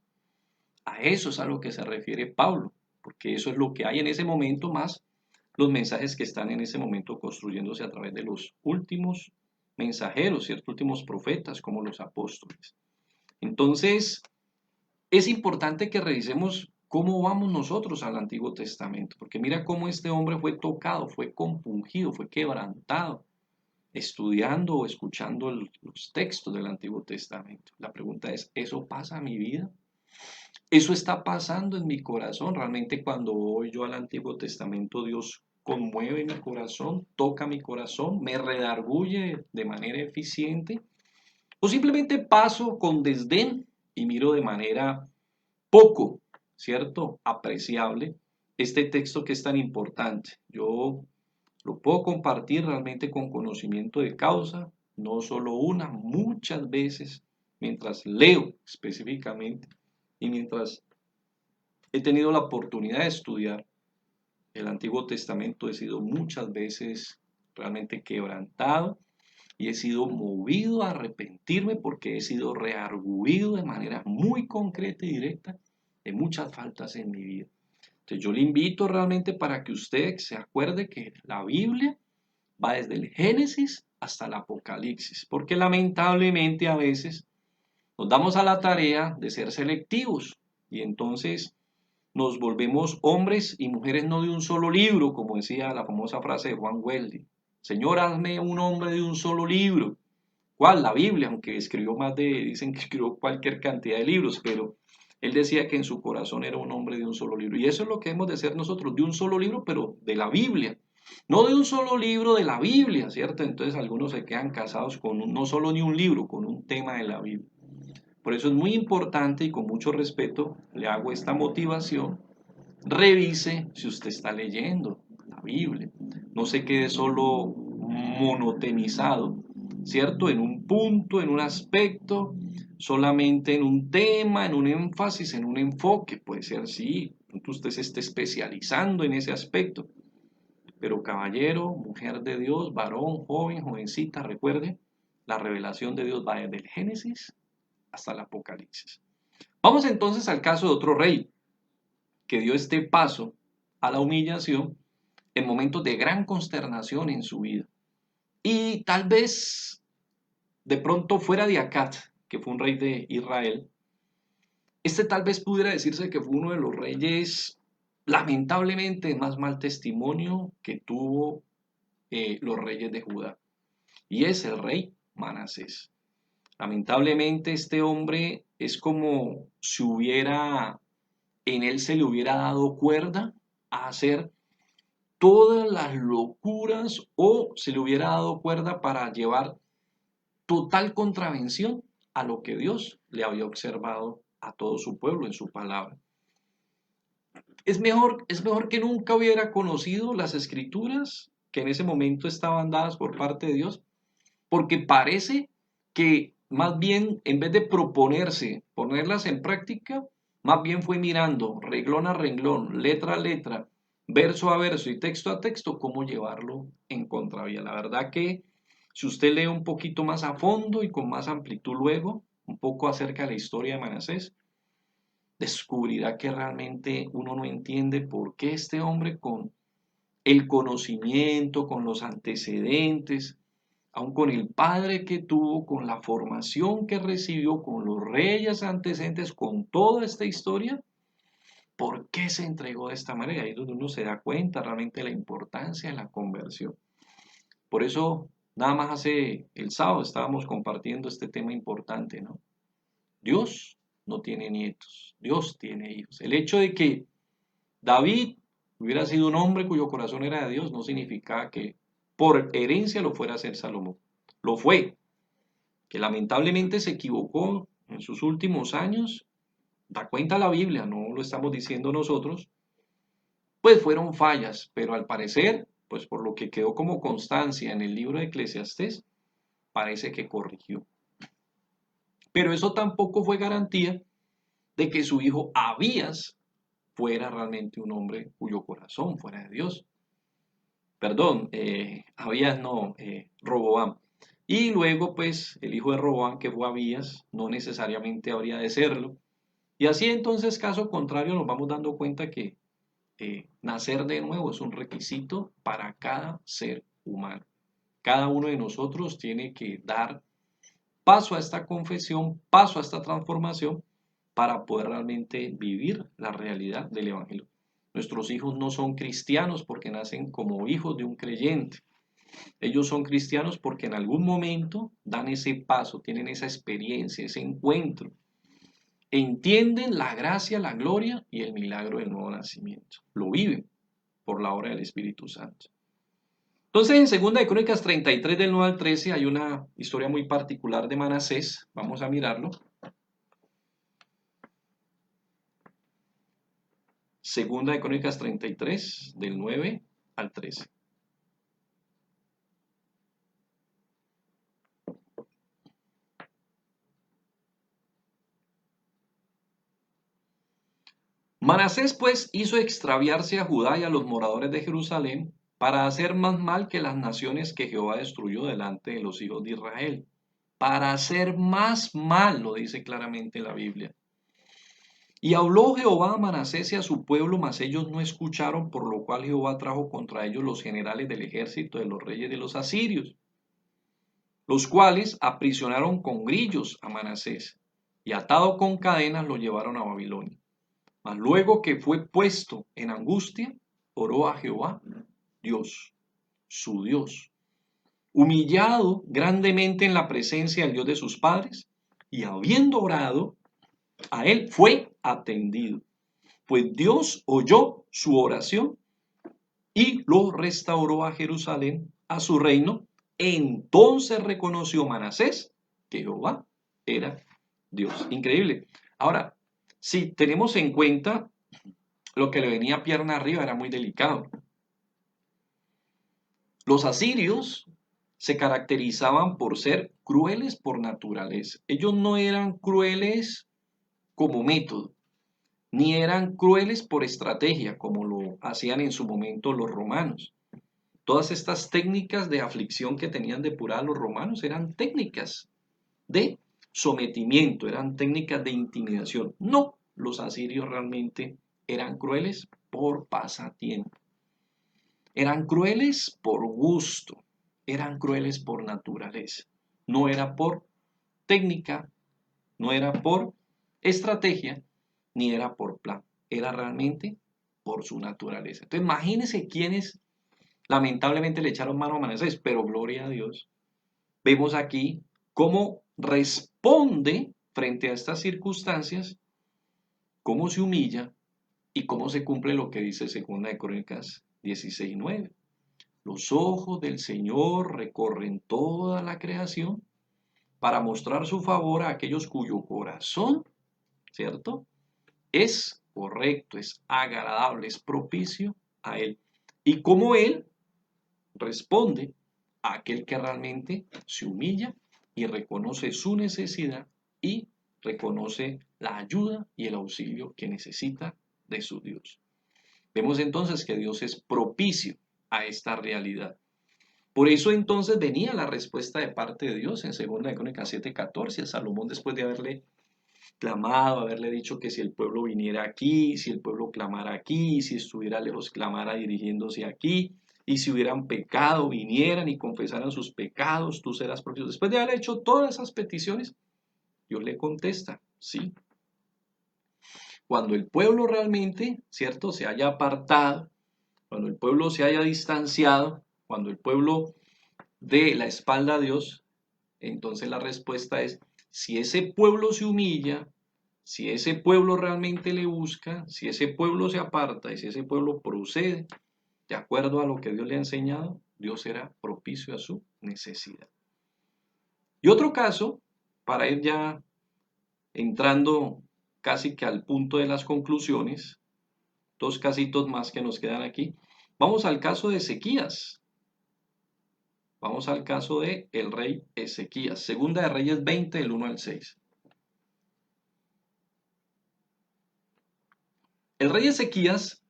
A eso es a lo que se refiere Pablo, porque eso es lo que hay en ese momento, más los mensajes que están en ese momento construyéndose a través de los últimos mensajeros, ¿cierto? Últimos profetas como los apóstoles. Entonces, es importante que revisemos cómo vamos nosotros al Antiguo Testamento, porque mira cómo este hombre fue tocado, fue compungido, fue quebrantado, estudiando o escuchando los textos del Antiguo Testamento. La pregunta es, ¿eso pasa en mi vida? ¿Eso está pasando en mi corazón? Realmente cuando voy yo al Antiguo Testamento, Dios conmueve mi corazón, toca mi corazón, me redarguye de manera eficiente, o simplemente paso con desdén y miro de manera poco, ¿cierto? Apreciable este texto que es tan importante. Yo lo puedo compartir realmente con conocimiento de causa, no solo una, muchas veces, mientras leo específicamente y mientras he tenido la oportunidad de estudiar el Antiguo Testamento, he sido muchas veces realmente quebrantado y he sido movido a arrepentirme porque he sido rearguido de manera muy concreta y directa de muchas faltas en mi vida. Entonces yo le invito realmente para que usted se acuerde que la Biblia va desde el Génesis hasta el Apocalipsis, porque lamentablemente a veces nos damos a la tarea de ser selectivos y entonces nos volvemos hombres y mujeres no de un solo libro, como decía la famosa frase de Juan Wesley. Señor, hazme un hombre de un solo libro. ¿Cuál? La Biblia, aunque escribió dicen que escribió cualquier cantidad de libros, pero él decía que en su corazón era un hombre de un solo libro. Y eso es lo que hemos de ser nosotros, de un solo libro, pero de la Biblia. No de un solo libro de la Biblia, ¿cierto? Entonces algunos se quedan casados con no solo ni un libro, con un tema de la Biblia. Por eso es muy importante y con mucho respeto le hago esta motivación. Revise si usted está leyendo la Biblia. No se quede solo monotemizado, ¿cierto? En un punto, en un aspecto, solamente en un tema, en un énfasis, en un enfoque. Puede ser, sí, usted se esté especializando en ese aspecto. Pero caballero, mujer de Dios, varón, joven, jovencita, recuerde, la revelación de Dios va desde el Génesis hasta el Apocalipsis. Vamos entonces al caso de otro rey que dio este paso a la humillación en momentos de gran consternación en su vida. Y tal vez de pronto fuera de Acat, que fue un rey de Israel, este tal vez pudiera decirse que fue uno de los reyes lamentablemente más mal testimonio que tuvo los reyes de Judá. Y es el rey Manasés. Lamentablemente este hombre es como si en él se le hubiera dado cuerda a hacer todas las locuras o se le hubiera dado cuerda para llevar total contravención a lo que Dios le había observado a todo su pueblo en su palabra. Es mejor que nunca hubiera conocido las escrituras que en ese momento estaban dadas por parte de Dios, porque parece que más bien en vez de proponerse ponerlas en práctica, más bien fue mirando renglón a renglón, letra a letra, verso a verso y texto a texto, cómo llevarlo en contravía. La verdad que si usted lee un poquito más a fondo y con más amplitud luego, un poco acerca de la historia de Manasés, descubrirá que realmente uno no entiende por qué este hombre con el conocimiento, con los antecedentes, aun con el padre que tuvo, con la formación que recibió, con los reyes antecedentes, con toda esta historia, ¿por qué se entregó de esta manera? Ahí es donde uno se da cuenta realmente de la importancia de la conversión. Por eso, nada más hace el sábado estábamos compartiendo este tema importante, ¿no? Dios no tiene nietos, Dios tiene hijos. El hecho de que David hubiera sido un hombre cuyo corazón era de Dios no significaba que por herencia lo fuera a ser Salomón. Lo fue, que lamentablemente se equivocó en sus últimos años, da cuenta la Biblia, no lo estamos diciendo nosotros, pues fueron fallas, pero al parecer, pues por lo que quedó como constancia en el libro de Eclesiastés, parece que corrigió. Pero eso tampoco fue garantía de que su hijo Abías fuera realmente un hombre cuyo corazón fuera de Dios. Perdón, Abías no, Roboam. Y luego, pues, el hijo de Roboam, que fue Abías, no necesariamente habría de serlo. Y así entonces, caso contrario, nos vamos dando cuenta que nacer de nuevo es un requisito para cada ser humano. Cada uno de nosotros tiene que dar paso a esta confesión, paso a esta transformación para poder realmente vivir la realidad del Evangelio. Nuestros hijos no son cristianos porque nacen como hijos de un creyente. Ellos son cristianos porque en algún momento dan ese paso, tienen esa experiencia, ese encuentro. Entienden la gracia, la gloria y el milagro del nuevo nacimiento. Lo viven por la obra del Espíritu Santo. Entonces, en 2 de Crónicas 33, del 9 al 13, hay una historia muy particular de Manasés. Vamos a mirarlo. 2 de Crónicas 33, del 9 al 13. Manasés pues hizo extraviarse a Judá y a los moradores de Jerusalén para hacer más mal que las naciones que Jehová destruyó delante de los hijos de Israel. Para hacer más mal, lo dice claramente la Biblia. Y habló Jehová a Manasés y a su pueblo, mas ellos no escucharon, por lo cual Jehová trajo contra ellos los generales del ejército de los reyes de los asirios, los cuales aprisionaron con grillos a Manasés, y atado con cadenas lo llevaron a Babilonia. Mas luego que fue puesto en angustia, oró a Jehová, Dios, su Dios, humillado grandemente en la presencia del Dios de sus padres, y habiendo orado, a él fue atendido. Pues Dios oyó su oración y lo restauró a Jerusalén, a su reino. Entonces reconoció Manasés que Jehová era Dios. Increíble. Ahora, si tenemos en cuenta lo que le venía pierna arriba, era muy delicado. Los asirios se caracterizaban por ser crueles por naturaleza. Ellos no eran crueles como método, ni eran crueles por estrategia, como lo hacían en su momento los romanos. Todas estas técnicas de aflicción que tenían depuradas los romanos eran técnicas de sometimiento, eran técnicas de intimidación. No, los asirios realmente eran crueles por pasatiempo. Eran crueles por gusto, eran crueles por naturaleza. No era por técnica, no era por estrategia, ni era por plan. Era realmente por su naturaleza. Entonces, imagínense quiénes lamentablemente le echaron mano a Manasés, pero gloria a Dios. Vemos aquí cómo responde frente a estas circunstancias, cómo se humilla y cómo se cumple lo que dice 2 de Crónicas 16:9. Los ojos del Señor recorren toda la creación para mostrar su favor a aquellos cuyo corazón, ¿cierto?, es correcto, es agradable, es propicio a Él. Y cómo Él responde a aquel que realmente se humilla y reconoce su necesidad y reconoce la ayuda y el auxilio que necesita de su Dios. Vemos entonces que Dios es propicio a esta realidad. Por eso entonces venía la respuesta de parte de Dios en 2 de Crónicas 7:14. Salomón, después de haberle clamado, haberle dicho que si el pueblo viniera aquí, si el pueblo clamara aquí, si estuviera lejos clamara dirigiéndose aquí, y si hubieran pecado, vinieran y confesaran sus pecados, tú serás propio. Después de haber hecho todas esas peticiones, Dios le contesta, sí. Cuando el pueblo realmente, ¿cierto?, se haya apartado, cuando el pueblo se haya distanciado, cuando el pueblo dé la espalda a Dios, entonces la respuesta es, si ese pueblo se humilla, si ese pueblo realmente le busca, si ese pueblo se aparta y si ese pueblo procede de acuerdo a lo que Dios le ha enseñado, Dios será propicio a su necesidad. Y otro caso, para ir ya entrando casi que al punto de las conclusiones, dos casitos más que nos quedan aquí. Vamos al caso de Ezequías. Vamos al caso de el rey Ezequías. Segunda de Reyes 20, del 1 al 6. El rey Ezequías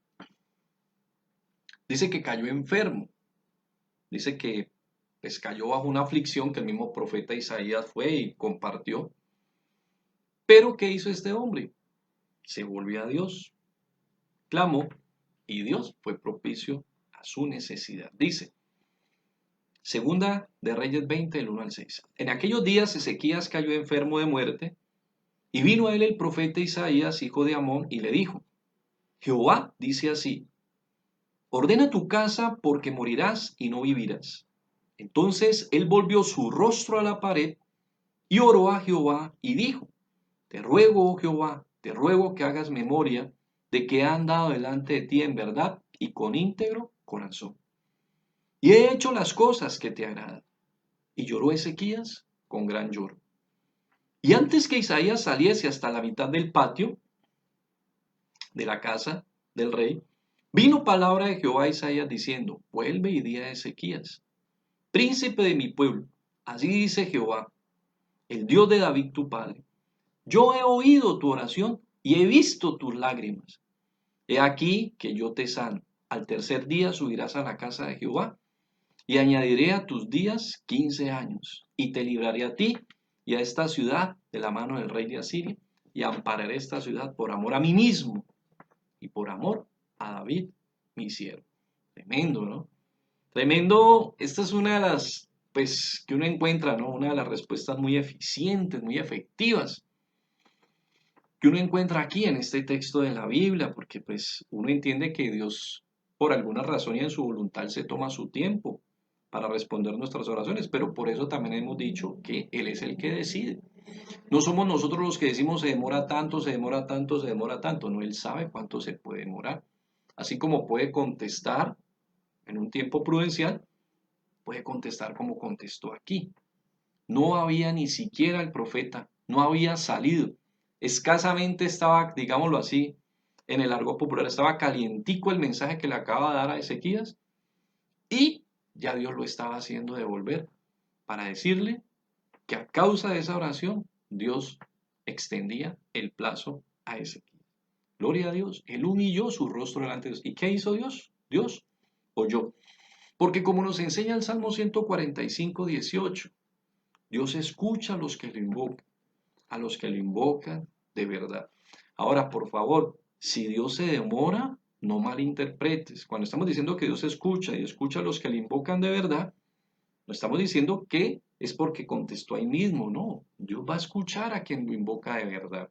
dice que cayó enfermo. Dice que pues, cayó bajo una aflicción que el mismo profeta Isaías fue y compartió. Pero ¿qué hizo este hombre? Se volvió a Dios. Clamó y Dios fue propicio a su necesidad. Dice, Segunda de Reyes 20, del 1 al 6. En aquellos días Ezequías cayó enfermo de muerte, y vino a él el profeta Isaías, hijo de Amón, y le dijo, Jehová dice así, ordena tu casa porque morirás y no vivirás. Entonces él volvió su rostro a la pared y oró a Jehová y dijo, te ruego, oh Jehová, te ruego que hagas memoria de que he andado delante de ti en verdad y con íntegro corazón. Y he hecho las cosas que te agradan. Y lloró Ezequías con gran lloro. Y antes que Isaías saliese hasta la mitad del patio de la casa del rey, vino palabra de Jehová a Isaías diciendo, vuelve y di a Ezequías, príncipe de mi pueblo, así dice Jehová, el Dios de David tu padre, yo he oído tu oración y he visto tus lágrimas. He aquí que yo te sano. Al tercer día subirás a la casa de Jehová y añadiré a tus días 15 años y te libraré a ti y a esta ciudad de la mano del rey de Asiria y ampararé esta ciudad por amor a mí mismo y por amor a David, mi siervo. Tremendo, ¿no? Tremendo. Esta es una de las, pues, que uno encuentra, ¿no? Una de las respuestas muy eficientes, muy efectivas que uno encuentra aquí en este texto de la Biblia, porque pues uno entiende que Dios, por alguna razón y en su voluntad, se toma su tiempo para responder nuestras oraciones, pero por eso también hemos dicho que Él es el que decide. No somos nosotros los que decimos se demora tanto, se demora tanto, se demora tanto, no, Él sabe cuánto se puede demorar. Así como puede contestar en un tiempo prudencial, puede contestar como contestó aquí. No había ni siquiera el profeta, no había salido. Escasamente estaba, digámoslo así, en el argot popular, estaba calientico el mensaje que le acaba de dar a Ezequías y ya Dios lo estaba haciendo devolver para decirle que a causa de esa oración Dios extendía el plazo a Ezequías. Gloria a Dios, él humilló su rostro delante de Dios. ¿Y qué hizo Dios? Dios oyó. Porque como nos enseña el Salmo 145, 18, Dios escucha a los que lo invocan de verdad. Ahora, por favor, si Dios se demora, no malinterpretes. Cuando estamos diciendo que Dios escucha y escucha a los que le invocan de verdad, no estamos diciendo que es porque contestó ahí mismo, no. Dios va a escuchar a quien lo invoca de verdad.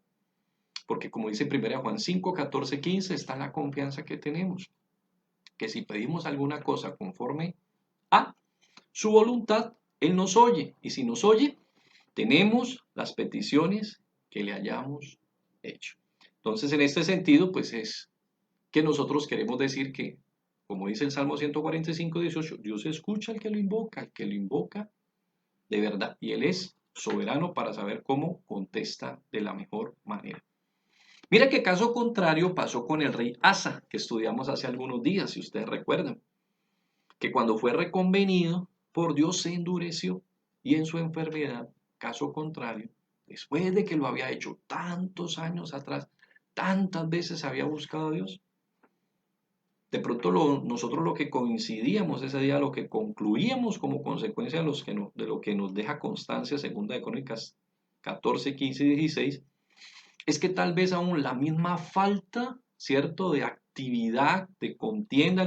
Porque como dice 1 Juan 5, 14, 15, está la confianza que tenemos. Que si pedimos alguna cosa conforme a su voluntad, Él nos oye. Y si nos oye, tenemos las peticiones que le hayamos hecho. Entonces, en este sentido, pues es que nosotros queremos decir que, como dice el Salmo 145, 18, Dios escucha al que lo invoca de verdad. Y Él es soberano para saber cómo contesta de la mejor manera. Mira que caso contrario pasó con el rey Asa, que estudiamos hace algunos días, si ustedes recuerdan, que cuando fue reconvenido por Dios se endureció y en su enfermedad, caso contrario, después de que lo había hecho tantos años atrás, tantas veces había buscado a Dios, de pronto nosotros lo que coincidíamos ese día, lo que concluíamos como consecuencia de lo que nos deja constancia, segunda de Crónicas 14, 15 y 16, es que tal vez aún la misma falta, ¿cierto?, de actividad, de contienda,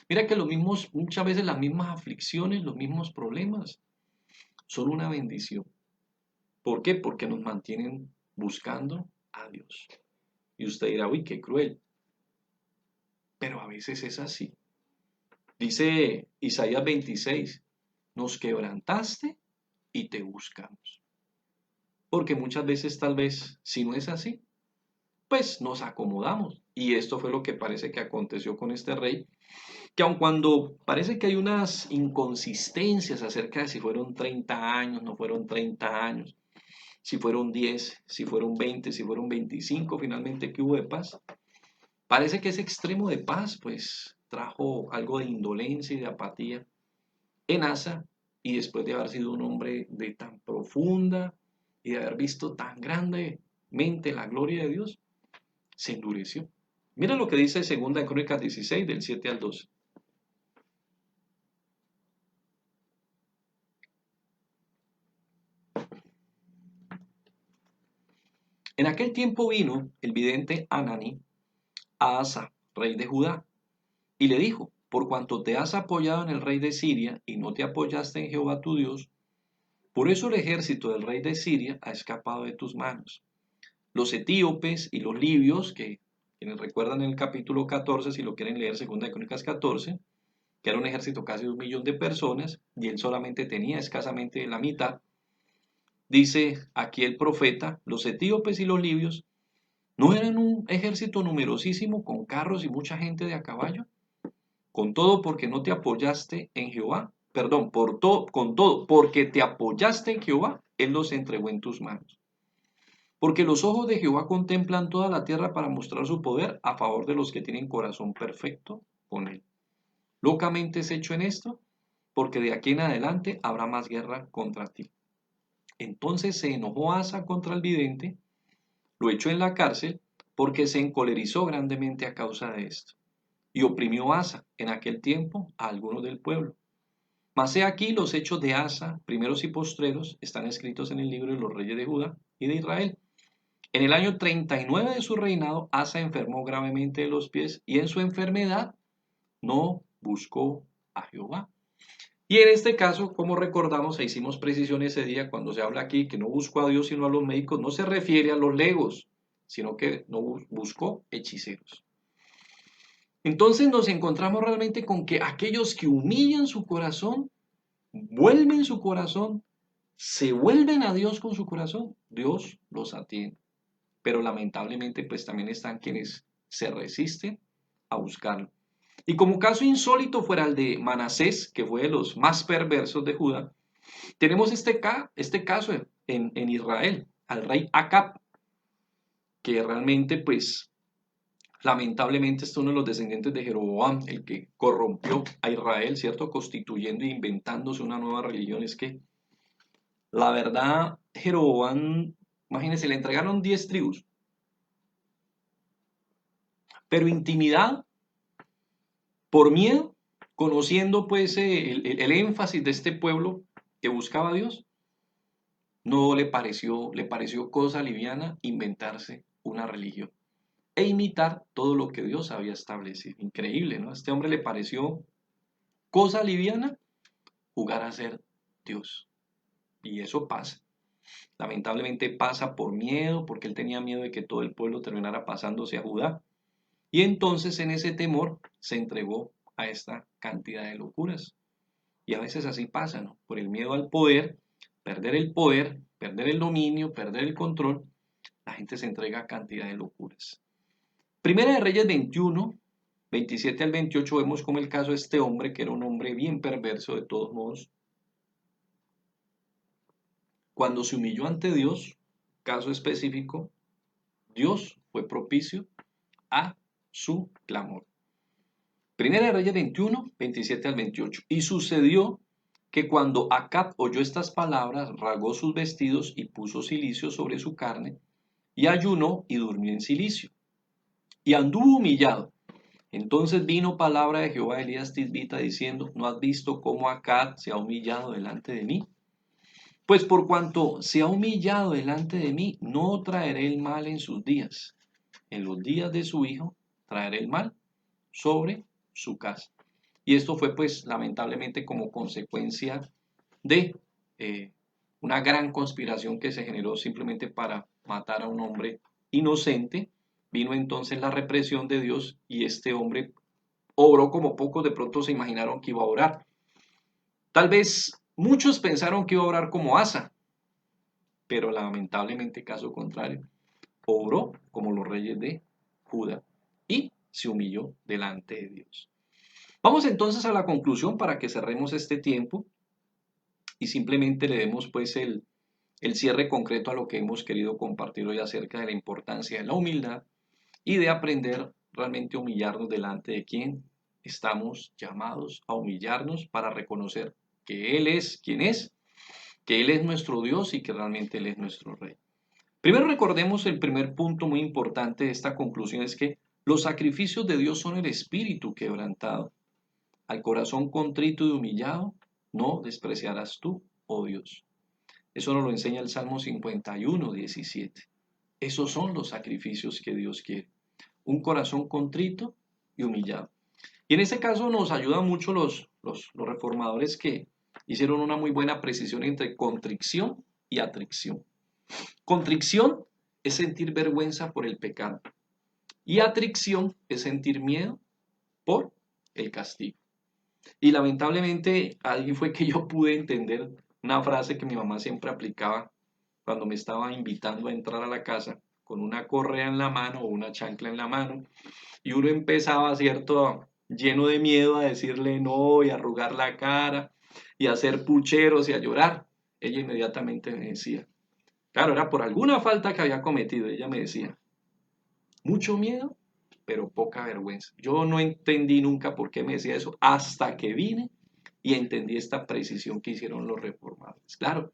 mira que muchas veces las mismas aflicciones, los mismos problemas, son una bendición. ¿Por qué? Porque nos mantienen buscando a Dios. Y usted dirá, uy, qué cruel. Pero a veces es así. Dice Isaías 26, nos quebrantaste y te buscamos. Porque muchas veces tal vez, si no es así, pues nos acomodamos. Y esto fue lo que parece que aconteció con este rey, que aun cuando parece que hay unas inconsistencias acerca de si fueron 30 años, no fueron 30 años, si fueron 10, si fueron 20, si fueron 25, finalmente que hubo de paz. Parece que ese extremo de paz, pues, trajo algo de indolencia y de apatía en Asa, y después de haber sido un hombre de tan profunda y de haber visto tan grandemente la gloria de Dios, se endureció. Mira lo que dice 2 Crónicas 16, del 7 al 12. En aquel tiempo vino el vidente Hanani a Asa, rey de Judá, y le dijo, por cuanto te has apoyado en el rey de Siria y no te apoyaste en Jehová tu Dios, por eso el ejército del rey de Siria ha escapado de tus manos. Los etíopes y los libios, que quienes recuerdan en el capítulo 14, si lo quieren leer, 2 Crónicas 14, que era un ejército casi de 1.000.000 de personas, y él solamente tenía escasamente la mitad. Dice aquí el profeta, los etíopes y los libios no eran un ejército numerosísimo con carros y mucha gente de a caballo. Con todo porque no te apoyaste en Jehová, perdón, con todo porque te apoyaste en Jehová, él los entregó en tus manos. Porque los ojos de Jehová contemplan toda la tierra para mostrar su poder a favor de los que tienen corazón perfecto con él. Locamente es hecho en esto, porque de aquí en adelante habrá más guerra contra ti. Entonces se enojó Asa contra el vidente, lo echó en la cárcel, porque se encolerizó grandemente a causa de esto. Y oprimió Asa en aquel tiempo a algunos del pueblo. Mas he aquí los hechos de Asa, primeros y postreros, están escritos en el libro de los reyes de Judá y de Israel. En el año 39 de su reinado, Asa enfermó gravemente de los pies y en su enfermedad no buscó a Jehová. Y en este caso, como recordamos, e hicimos precisión ese día cuando se habla aquí que no buscó a Dios sino a los médicos, no se refiere a los legos, sino que no buscó hechiceros. Entonces nos encontramos realmente con que aquellos que humillan su corazón, vuelven su corazón, se vuelven a Dios con su corazón, Dios los atiende. Pero lamentablemente pues también están quienes se resisten a buscarlo. Y como caso insólito fuera el de Manasés, que fue de los más perversos de Judá, tenemos este caso en Israel, al rey Acab, que realmente pues lamentablemente es uno de los descendientes de Jeroboam, el que corrompió a Israel, ¿cierto? Constituyendo e inventándose una nueva religión. Es que la verdad, Jeroboam, imagínense, le entregaron 10 tribus, pero intimidad, por miedo, conociendo pues el énfasis de este pueblo que buscaba a Dios, no le pareció cosa liviana inventarse una religión e imitar todo lo que Dios había establecido. Increíble, ¿no? A este hombre le pareció cosa liviana jugar a ser Dios. Y eso pasa. Lamentablemente pasa por miedo, porque él tenía miedo de que todo el pueblo terminara pasándose a Judá. Y entonces en ese temor se entregó a esta cantidad de locuras. Y a veces así pasa, ¿no? Por el miedo al poder, perder el dominio, perder el control, la gente se entrega a cantidad de locuras. Primera de Reyes 21, 27 al 28, vemos como el caso de este hombre, que era un hombre bien perverso de todos modos. Cuando se humilló ante Dios, caso específico, Dios fue propicio a su clamor. Primera de Reyes 21, 27 al 28. Y sucedió que cuando Acab oyó estas palabras, rasgó sus vestidos y puso cilicio sobre su carne, y ayunó y durmió en cilicio. Y anduvo humillado. Entonces vino palabra de Jehová a Elías Tisbita diciendo, ¿no has visto cómo Acab se ha humillado delante de mí? Pues por cuanto se ha humillado delante de mí, no traeré el mal en sus días. En los días de su hijo traeré el mal sobre su casa. Y esto fue pues lamentablemente como consecuencia de una gran conspiración que se generó simplemente para matar a un hombre inocente. Vino entonces la represión de Dios y este hombre obró como pocos de pronto se imaginaron que iba a orar. Tal vez muchos pensaron que iba a orar como Asa, pero lamentablemente caso contrario, obró como los reyes de Judá y se humilló delante de Dios. Vamos entonces a la conclusión para que cerremos este tiempo y simplemente le demos pues el cierre concreto a lo que hemos querido compartir hoy acerca de la importancia de la humildad y de aprender realmente a humillarnos delante de quien estamos llamados a humillarnos para reconocer que Él es quien es, que Él es nuestro Dios y que realmente Él es nuestro Rey. Primero recordemos el primer punto muy importante de esta conclusión, es que los sacrificios de Dios son el espíritu quebrantado. Al corazón contrito y humillado no despreciarás tú, oh Dios. Eso nos lo enseña el Salmo 51, 17. Esos son los sacrificios que Dios quiere. Un corazón contrito y humillado. Y en este caso nos ayudan mucho los reformadores que hicieron una muy buena precisión entre contrición y atrición. Contrición es sentir vergüenza por el pecado y atrición es sentir miedo por el castigo. Y lamentablemente ahí fue que yo pude entender una frase que mi mamá siempre aplicaba cuando me estaba invitando a entrar a la casa con una correa en la mano o una chancla en la mano, y uno empezaba, ¿cierto?, lleno de miedo a decirle no y a arrugar la cara y a hacer pucheros y a llorar. Ella inmediatamente me decía, claro, era por alguna falta que había cometido, ella me decía, mucho miedo, pero poca vergüenza. Yo no entendí nunca por qué me decía eso hasta que vine y entendí esta precisión que hicieron los reformadores. Claro,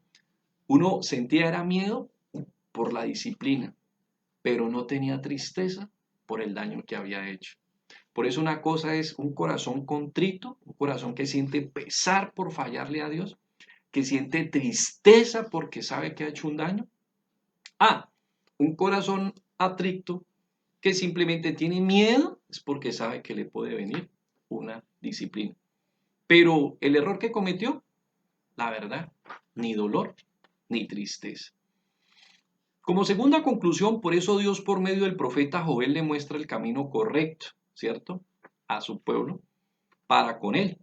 uno sentía era miedo por la disciplina, pero no tenía tristeza por el daño que había hecho. Por eso una cosa es un corazón contrito, un corazón que siente pesar por fallarle a Dios, que siente tristeza porque sabe que ha hecho un daño. Un corazón atrito que simplemente tiene miedo es porque sabe que le puede venir una disciplina. Pero el error que cometió, la verdad, ni dolor ni tristeza. Como segunda conclusión, por eso Dios por medio del profeta Joel le muestra el camino correcto, ¿cierto?, a su pueblo, para con él,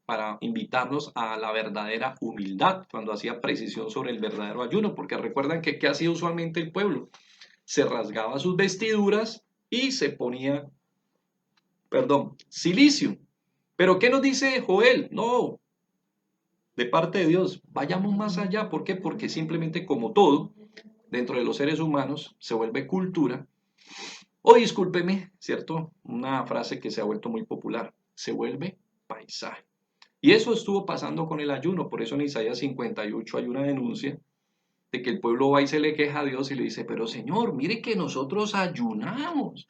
para invitarnos a la verdadera humildad, cuando hacía precisión sobre el verdadero ayuno, porque recuerdan que ¿qué hacía usualmente el pueblo? Se rasgaba sus vestiduras y se ponía, silicio. Pero ¿qué nos dice Joel? No, de parte de Dios, vayamos más allá. ¿Por qué? Porque simplemente como todo, dentro de los seres humanos, se vuelve cultura. O discúlpeme, ¿cierto? Una frase que se ha vuelto muy popular, se vuelve paisaje. Y eso estuvo pasando con el ayuno, por eso en Isaías 58 hay una denuncia de que el pueblo va y se le queja a Dios y le dice, pero Señor, mire que nosotros ayunamos.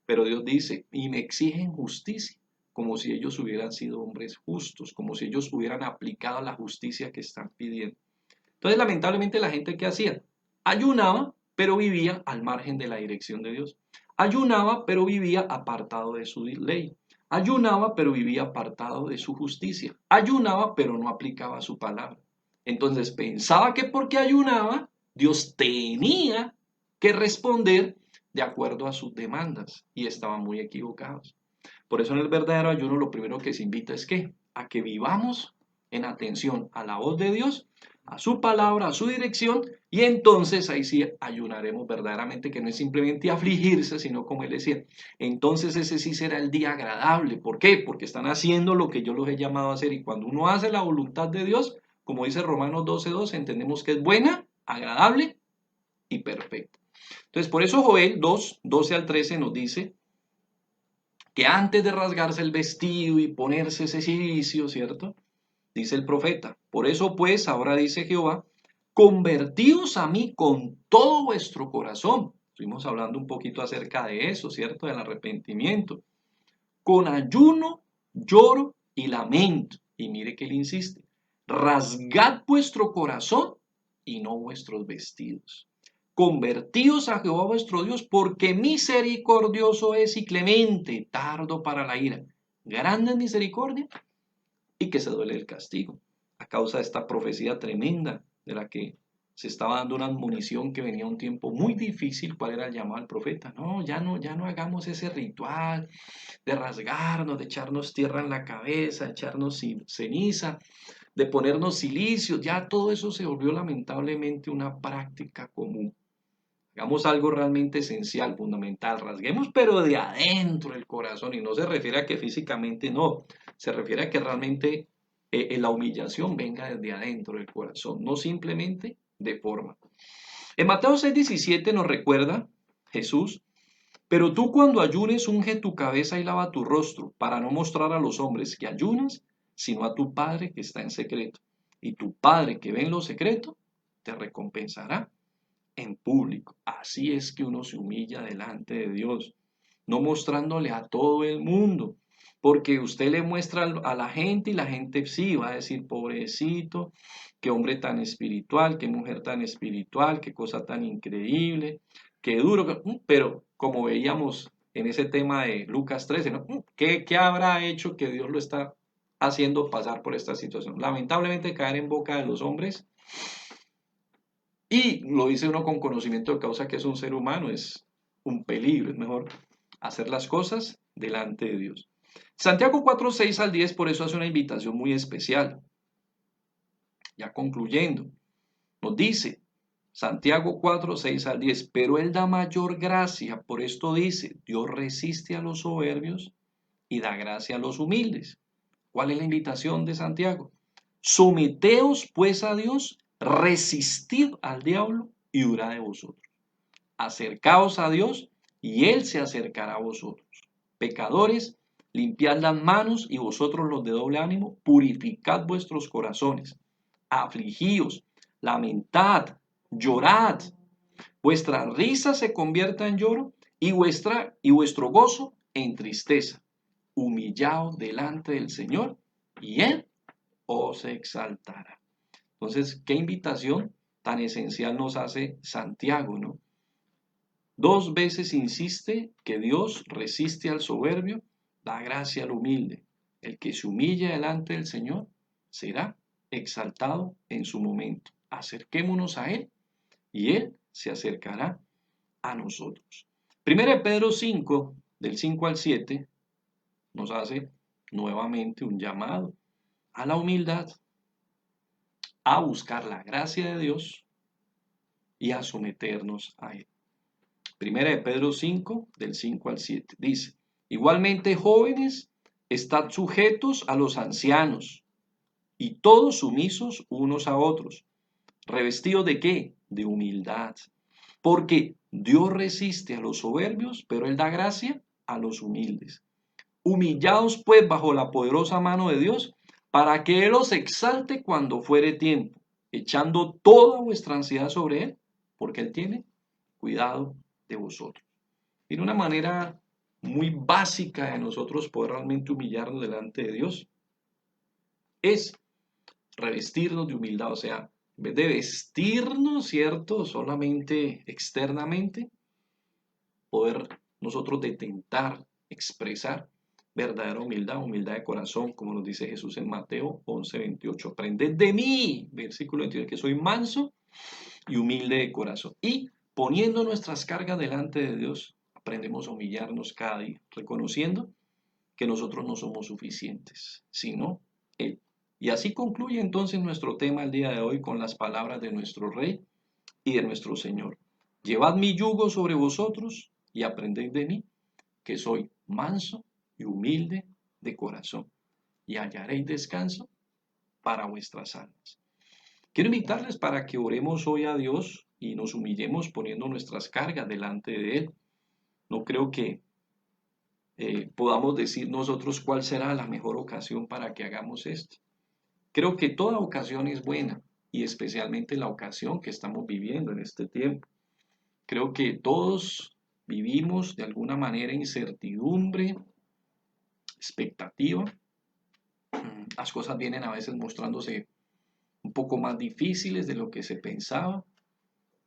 Pero Dios dice, y me exigen justicia, como si ellos hubieran sido hombres justos, como si ellos hubieran aplicado la justicia que están pidiendo. Entonces, lamentablemente, la gente, ¿qué hacía? Ayunaba, pero vivía al margen de la dirección de Dios. Ayunaba, pero vivía apartado de su ley. Ayunaba, pero vivía apartado de su justicia. Ayunaba, pero no aplicaba su palabra. Entonces pensaba que porque ayunaba, Dios tenía que responder de acuerdo a sus demandas, y estaban muy equivocados. Por eso en el verdadero ayuno lo primero que se invita es ¿qué? A que vivamos en atención a la voz de Dios, a su palabra, a su dirección, y entonces ahí sí ayunaremos verdaderamente, que no es simplemente afligirse, sino como él decía, entonces ese sí será el día agradable. ¿Por qué? Porque están haciendo lo que yo los he llamado a hacer, y cuando uno hace la voluntad de Dios, como dice Romanos 12:2, entendemos que es buena, agradable y perfecta. Entonces, por eso Joel 2:12-13 nos dice que antes de rasgarse el vestido y ponerse ese cilicio, ¿cierto? Dice el profeta, por eso pues, ahora dice Jehová, convertíos a mí con todo vuestro corazón. Estuvimos hablando un poquito acerca de eso, ¿cierto? Del arrepentimiento. Con ayuno, lloro y lamento. Y mire que él insiste, rasgad vuestro corazón y no vuestros vestidos. Convertíos a Jehová vuestro Dios, porque misericordioso es y clemente, tardo para la ira, grande en misericordia y que se duele el castigo. A causa de esta profecía tremenda de la que se estaba dando una admonición que venía un tiempo muy difícil. ¿Cuál era el llamado al profeta? No, ya no hagamos ese ritual de rasgarnos, de echarnos tierra en la cabeza, de echarnos ceniza, de ponernos silicios. Ya todo eso se volvió lamentablemente una práctica común. Hagamos algo realmente esencial, fundamental, rasguemos, pero de adentro el corazón, y no se refiere a que físicamente no, se refiere a que realmente la humillación venga desde adentro del corazón, no simplemente de forma. En Mateo 6:17 nos recuerda Jesús, pero tú cuando ayunes unge tu cabeza y lava tu rostro, para no mostrar a los hombres que ayunas, sino a tu Padre que está en secreto. Y tu Padre que ve en lo secreto, te recompensará en público. Así es que uno se humilla delante de Dios, no mostrándole a todo el mundo, porque usted le muestra a la gente y la gente sí va a decir, pobrecito, qué hombre tan espiritual, qué mujer tan espiritual, qué cosa tan increíble, qué duro, pero como veíamos en ese tema de Lucas 13, ¿no? ¿Qué habrá hecho que Dios lo está haciendo pasar por esta situación? Lamentablemente caer en boca de los hombres, y lo dice uno con conocimiento de causa que es un ser humano, es un peligro, es mejor hacer las cosas delante de Dios. Santiago 4, 6 al 10 por eso hace una invitación muy especial. Ya concluyendo, nos dice Santiago 4, 6 al 10, pero Él da mayor gracia, por esto dice, Dios resiste a los soberbios y da gracia a los humildes. ¿Cuál es la invitación de Santiago? Someteos pues a Dios, resistid al diablo y huirá de vosotros. Acercaos a Dios y Él se acercará a vosotros. Pecadores, limpiad las manos y vosotros los de doble ánimo, purificad vuestros corazones. Afligíos, lamentad, llorad. Vuestra risa se convierta en lloro y vuestro gozo en tristeza. Humillaos delante del Señor y Él os exaltará. Entonces, qué invitación tan esencial nos hace Santiago, ¿no? 2 veces insiste que Dios resiste al soberbio, da gracia al humilde. El que se humilla delante del Señor será exaltado en su momento. Acerquémonos a Él y Él se acercará a nosotros. 1 Pedro 5, del 5 al 7, nos hace nuevamente un llamado a la humildad, a buscar la gracia de Dios y a someternos a Él. 1 Pedro 5, del 5 al 7, dice, igualmente jóvenes, estad sujetos a los ancianos y todos sumisos unos a otros, revestidos ¿de qué? De humildad, porque Dios resiste a los soberbios, pero Él da gracia a los humildes. Humillaos pues bajo la poderosa mano de Dios, para que Él os exalte cuando fuere tiempo, echando toda vuestra ansiedad sobre Él, porque Él tiene cuidado de vosotros. Tiene una manera muy básica de nosotros poder realmente humillarnos delante de Dios. Es revestirnos de humildad, o sea, en vez de vestirnos, ¿cierto? Solamente externamente, poder nosotros detentar, expresar verdadera humildad, humildad de corazón, como nos dice Jesús en Mateo 11, 28. Aprended de mí, versículo 22, que soy manso y humilde de corazón. Y poniendo nuestras cargas delante de Dios, aprendemos a humillarnos cada día, reconociendo que nosotros no somos suficientes, sino Él. Y así concluye entonces nuestro tema el día de hoy con las palabras de nuestro Rey y de nuestro Señor. Llevad mi yugo sobre vosotros y aprended de mí, que soy manso y humilde de corazón, y hallaréis descanso para vuestras almas. Quiero invitarles para que oremos hoy a Dios y nos humillemos poniendo nuestras cargas delante de Él. No creo que podamos decir nosotros cuál será la mejor ocasión para que hagamos esto. Creo que toda ocasión es buena, y especialmente la ocasión que estamos viviendo en este tiempo. Creo que todos vivimos de alguna manera incertidumbre, expectativa. Las cosas vienen a veces mostrándose un poco más difíciles de lo que se pensaba.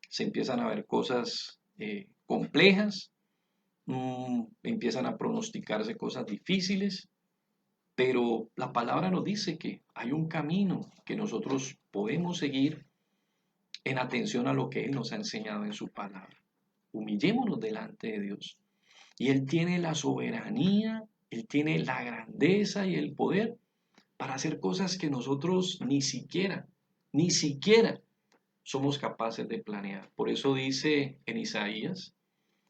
Se empiezan a ver cosas complejas, empiezan a pronosticarse cosas difíciles, pero la palabra nos dice que hay un camino que nosotros podemos seguir en atención a lo que Él nos ha enseñado en su palabra. Humillémonos delante de Dios. Y Él tiene la soberanía, Él tiene la grandeza y el poder para hacer cosas que nosotros ni siquiera somos capaces de planear. Por eso dice en Isaías,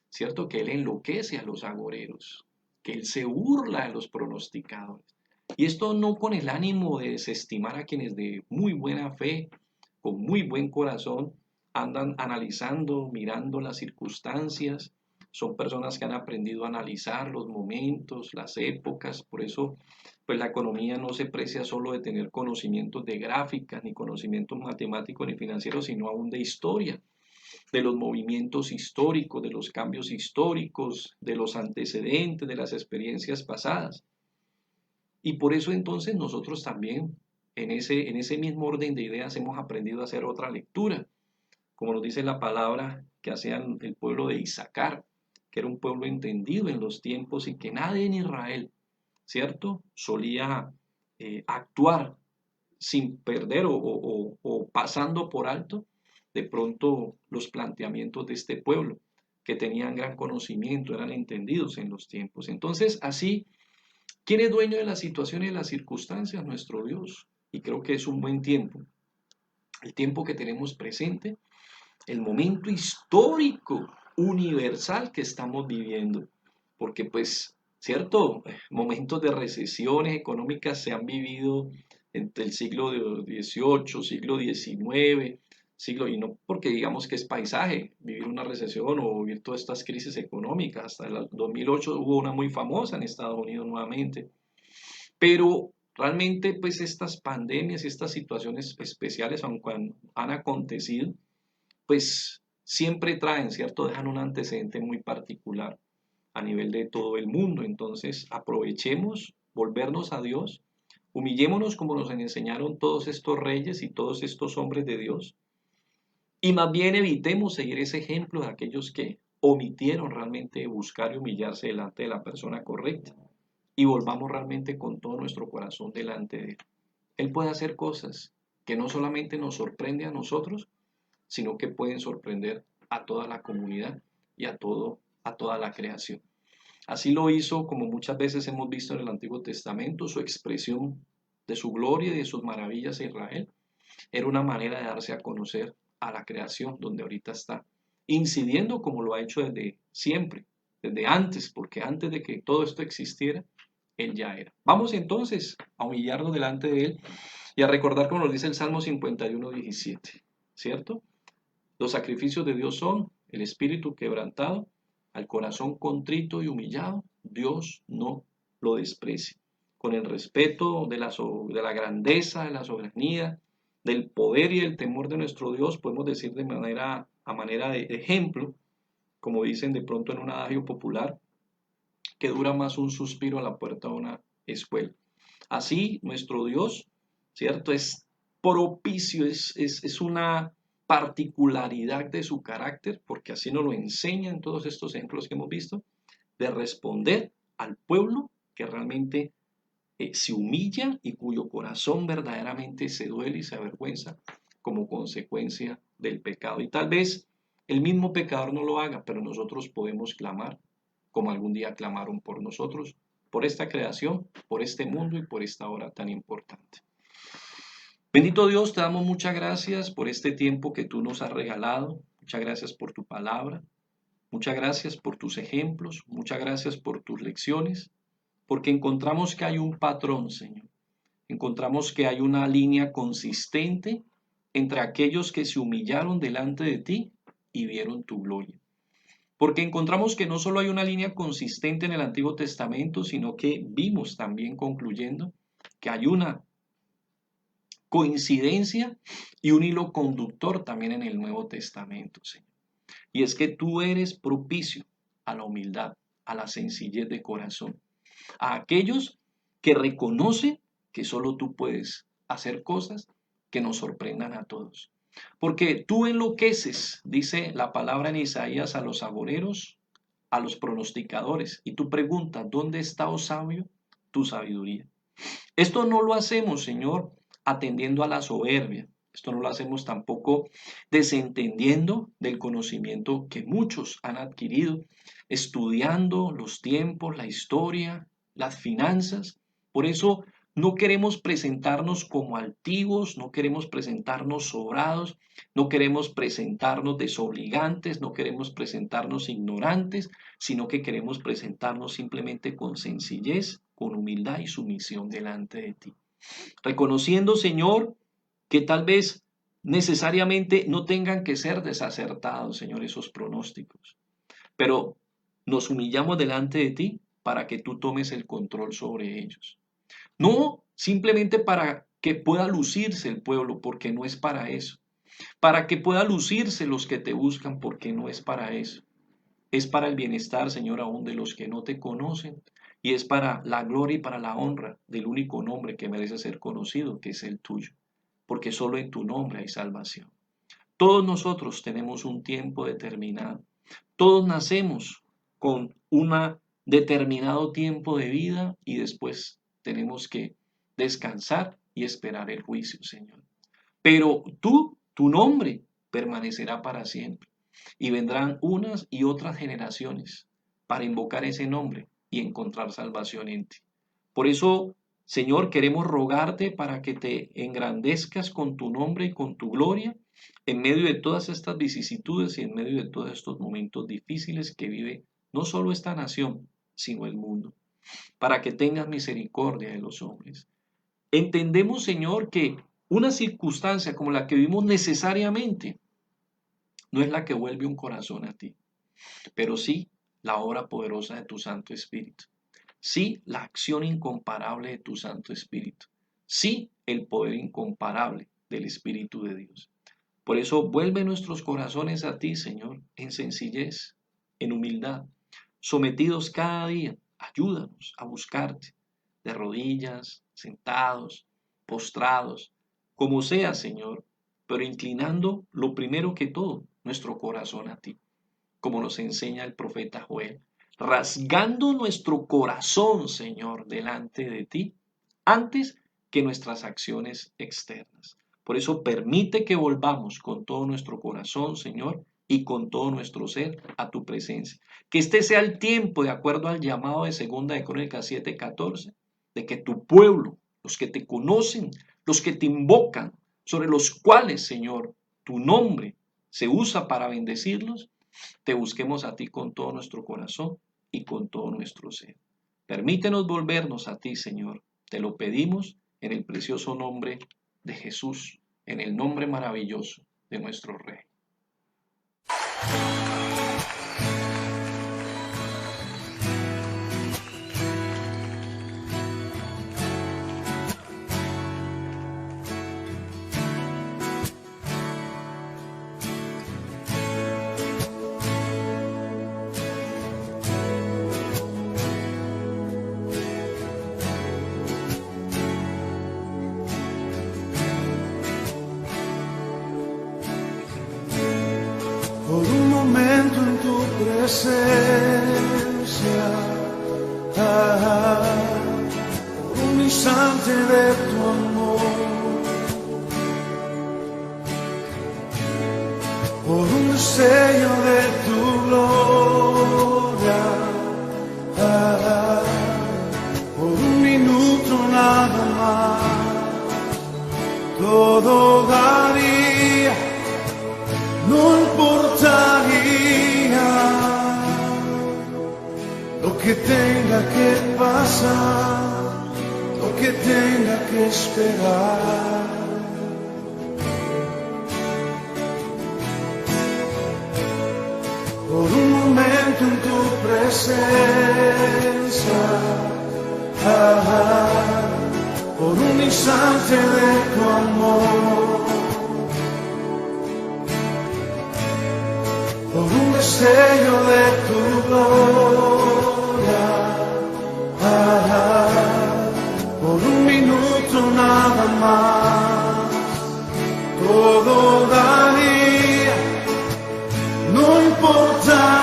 ¿cierto? Que Él enloquece a los agoreros, que Él se burla de los pronosticadores. Y esto no con el ánimo de desestimar a quienes de muy buena fe, con muy buen corazón, andan analizando, mirando las circunstancias. Son personas que han aprendido a analizar los momentos, las épocas. Por eso, pues la economía no se precia solo de tener conocimientos de gráficas, ni conocimientos matemáticos ni financieros, sino aún de historia, de los movimientos históricos, de los cambios históricos, de los antecedentes, de las experiencias pasadas. Y por eso entonces nosotros también, en ese mismo orden de ideas, hemos aprendido a hacer otra lectura, como nos dice la palabra, que hacían el pueblo de Isaacar, que era un pueblo entendido en los tiempos y que nadie en Israel, ¿cierto?, solía actuar sin perder o pasando por alto de pronto los planteamientos de este pueblo, que tenían gran conocimiento, eran entendidos en los tiempos. Entonces, así, ¿quién es dueño de las situaciones y de las circunstancias? Nuestro Dios. Y creo que es un buen tiempo, el tiempo que tenemos presente, el momento histórico, universal que estamos viviendo. Porque pues, cierto, momentos de recesiones económicas se han vivido entre el siglo XVIII, siglo XIX, y no porque digamos que es paisaje vivir una recesión o vivir todas estas crisis económicas. Hasta el 2008 hubo una muy famosa en Estados Unidos nuevamente. Pero realmente pues estas pandemias y estas situaciones especiales, aunque han acontecido, pues siempre traen, ¿cierto? Dejan un antecedente muy particular a nivel de todo el mundo. Entonces aprovechemos, volvernos a Dios, humillémonos como nos enseñaron todos estos reyes y todos estos hombres de Dios, y más bien evitemos seguir ese ejemplo de aquellos que omitieron realmente buscar y humillarse delante de la persona correcta, y volvamos realmente con todo nuestro corazón delante de Él. Él puede hacer cosas que no solamente nos sorprende a nosotros, sino que pueden sorprender a toda la comunidad y a toda la creación. Así lo hizo, como muchas veces hemos visto en el Antiguo Testamento, su expresión de su gloria y de sus maravillas a Israel. Era una manera de darse a conocer a la creación donde ahorita está, incidiendo como lo ha hecho desde siempre, desde antes, porque antes de que todo esto existiera, Él ya era. Vamos entonces a humillarnos delante de Él y a recordar como nos dice el Salmo 51:17, ¿cierto? Los sacrificios de Dios son el espíritu quebrantado, al corazón contrito y humillado, Dios no lo desprecia. Con el respeto de la grandeza, de la soberanía, del poder y del temor de nuestro Dios, podemos decir a manera de ejemplo, como dicen de pronto en un adagio popular, que dura más un suspiro a la puerta de una escuela. Así, nuestro Dios, ¿cierto?, es propicio, es una particularidad de su carácter, porque así nos lo enseñan todos estos ejemplos que hemos visto, de responder al pueblo que realmente se humilla y cuyo corazón verdaderamente se duele y se avergüenza como consecuencia del pecado. Y tal vez el mismo pecador no lo haga, pero nosotros podemos clamar, como algún día clamaron por nosotros, por esta creación, por este mundo y por esta hora tan importante. Bendito Dios, te damos muchas gracias por este tiempo que tú nos has regalado. Muchas gracias por tu palabra. Muchas gracias por tus ejemplos. Muchas gracias por tus lecciones. Porque encontramos que hay un patrón, Señor. Encontramos que hay una línea consistente entre aquellos que se humillaron delante de ti y vieron tu gloria. Porque encontramos que no solo hay una línea consistente en el Antiguo Testamento, sino que vimos también, concluyendo, que hay una coincidencia y un hilo conductor también en el Nuevo Testamento, Señor. Y es que tú eres propicio a la humildad, a la sencillez de corazón, a aquellos que reconocen que solo tú puedes hacer cosas que nos sorprendan a todos. Porque tú enloqueces, dice la palabra en Isaías, a los agoreros, a los pronosticadores, y tú preguntas, ¿dónde está, oh sabio, tu sabiduría? Esto no lo hacemos, Señor, atendiendo a la soberbia. Esto no lo hacemos tampoco desentendiendo del conocimiento que muchos han adquirido, estudiando los tiempos, la historia, las finanzas. Por eso no queremos presentarnos como altivos, no queremos presentarnos sobrados, no queremos presentarnos desobligantes, no queremos presentarnos ignorantes, sino que queremos presentarnos simplemente con sencillez, con humildad y sumisión delante de ti. Reconociendo, Señor, que tal vez necesariamente no tengan que ser desacertados, Señor, esos pronósticos, pero nos humillamos delante de ti para que tú tomes el control sobre ellos. No simplemente para que pueda lucirse el pueblo, porque no es para eso. Para que pueda lucirse los que te buscan, porque no es para eso. Es para el bienestar, Señor, aún de los que no te conocen. Y es para la gloria y para la honra del único nombre que merece ser conocido, que es el tuyo. Porque solo en tu nombre hay salvación. Todos nosotros tenemos un tiempo determinado. Todos nacemos con un determinado tiempo de vida y después tenemos que descansar y esperar el juicio, Señor. Pero tu nombre permanecerá para siempre y vendrán unas y otras generaciones para invocar ese nombre y encontrar salvación en ti. Por eso, Señor, queremos rogarte para que te engrandezcas con tu nombre y con tu gloria en medio de todas estas vicisitudes y en medio de todos estos momentos difíciles que vive no solo esta nación, sino el mundo, para que tengas misericordia de los hombres. Entendemos, Señor, que una circunstancia como la que vivimos necesariamente no es la que vuelve un corazón a ti, pero sí la obra poderosa de tu Santo Espíritu. Sí, la acción incomparable de tu Santo Espíritu. Sí, el poder incomparable del Espíritu de Dios. Por eso vuelve nuestros corazones a ti, Señor, en sencillez, en humildad, sometidos cada día. Ayúdanos a buscarte, de rodillas, sentados, postrados, como sea, Señor, pero inclinando lo primero que todo, nuestro corazón a ti, como nos enseña el profeta Joel, rasgando nuestro corazón, Señor, delante de ti, antes que nuestras acciones externas. Por eso permite que volvamos con todo nuestro corazón, Señor, y con todo nuestro ser a tu presencia. Que este sea el tiempo, de acuerdo al llamado de 2 de Crónicas 7:14, de que tu pueblo, los que te conocen, los que te invocan, sobre los cuales, Señor, tu nombre se usa para bendecirlos, te busquemos a ti con todo nuestro corazón y con todo nuestro ser. Permítenos volvernos a ti, Señor. Te lo pedimos en el precioso nombre de Jesús, en el nombre maravilloso de nuestro Rey. Por un momento en tu presencia, por un instante de tu amor, por un destello de tu gloria, por un minuto nada más, todo daría. No importaría lo que tenga que pasar, lo que tenga que esperar. Por un momento en tu presencia, por un instante de tu amor, por un destello de tu gloria, por un minuto nada más, todo daría, no importaría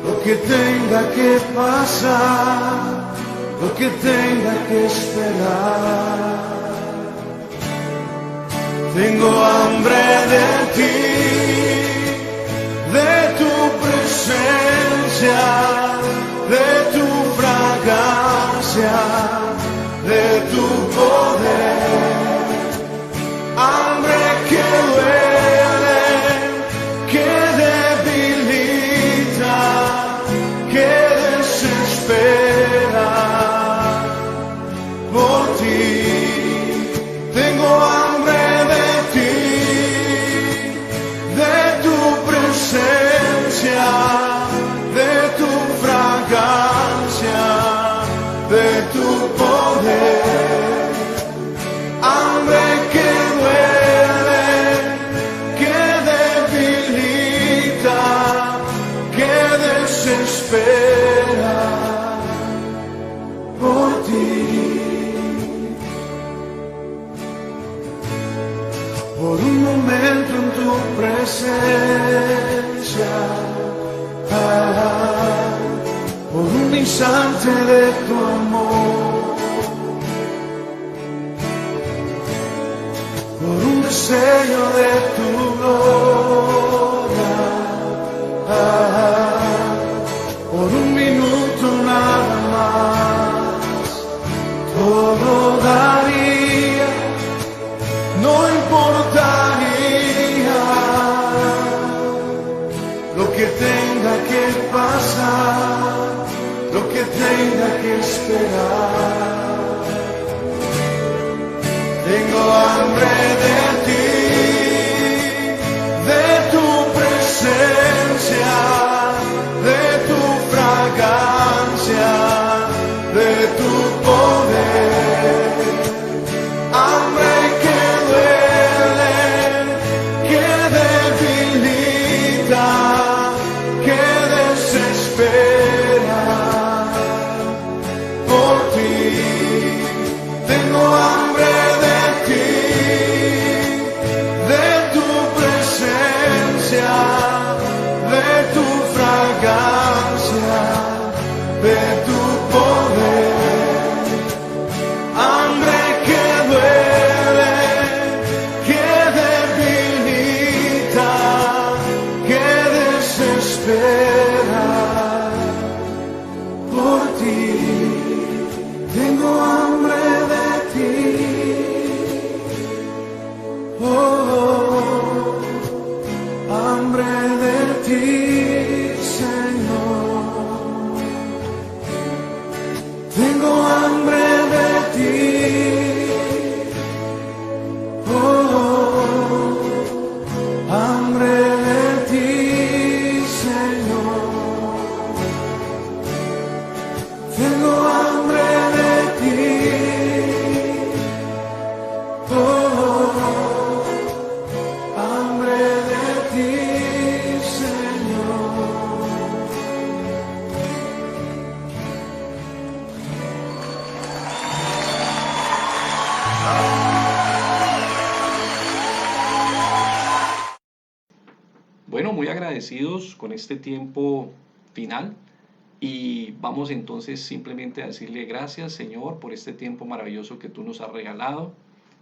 lo que tenga que pasar, lo que tenga que esperar. Tengo hambre de ti, de tu presencia, de tu fragancia, de tu poder. Hambre que duele, que debilita, que desespera por ti. Tengo hambre de ti, de tu presencia, de tu fragancia, de tu poder. Hambre que duele, que debilita, que desespera por ti. Por un momento en tu presencia, instante de tu amor, por un destello de tu gloria, por un minuto nada más, todo daría, no importaría lo que tenga que pasar, lo que tenga que esperar. Tengo hambre de ti, de tu presencia, de tu fragancia, de tu poder. Hambre que duele, que debilita, que desespera. Por ti tengo hambre de ti, de tu presencia, de tu fragancia, de tu poder. Hambre que duele, que debilita, que desespera. Por ti tengo hambre de ti. Oh, hambre de ti, Señor. Tengo hambre de ti. Oh, hambre de ti, Señor. Tengo hambre de ti. Oh, hambre de ti, Señor. Bueno, muy agradecidos con este tiempo final y vamos entonces simplemente a decirle gracias, Señor, por este tiempo maravilloso que tú nos has regalado.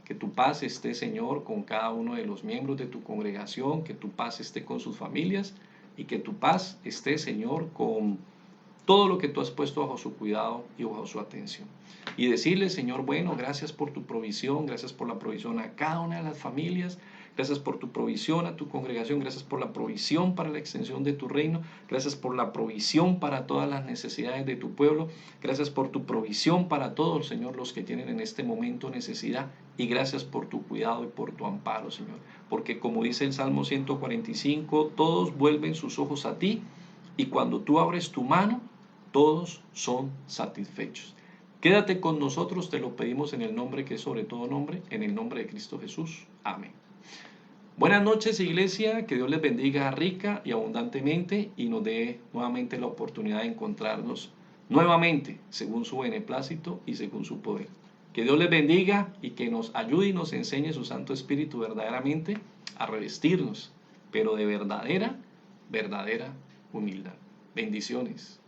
Que tu paz esté, Señor, con cada uno de los miembros de tu congregación, que tu paz esté con sus familias y que tu paz esté, Señor, con todo lo que tú has puesto bajo su cuidado y bajo su atención. Y decirle, Señor, bueno, gracias por tu provisión, gracias por la provisión a cada una de las familias, gracias por tu provisión a tu congregación, gracias por la provisión para la extensión de tu reino, gracias por la provisión para todas las necesidades de tu pueblo, gracias por tu provisión para todos, Señor, los que tienen en este momento necesidad, y gracias por tu cuidado y por tu amparo, Señor, porque como dice el Salmo 145, todos vuelven sus ojos a ti, y cuando tú abres tu mano, todos son satisfechos. Quédate con nosotros, te lo pedimos en el nombre que es sobre todo nombre, en el nombre de Cristo Jesús. Amén. Buenas noches, iglesia, que Dios les bendiga rica y abundantemente y nos dé nuevamente la oportunidad de encontrarnos nuevamente según su beneplácito y según su poder. Que Dios les bendiga y que nos ayude y nos enseñe su Santo Espíritu verdaderamente a revestirnos, pero de verdadera humildad. Bendiciones.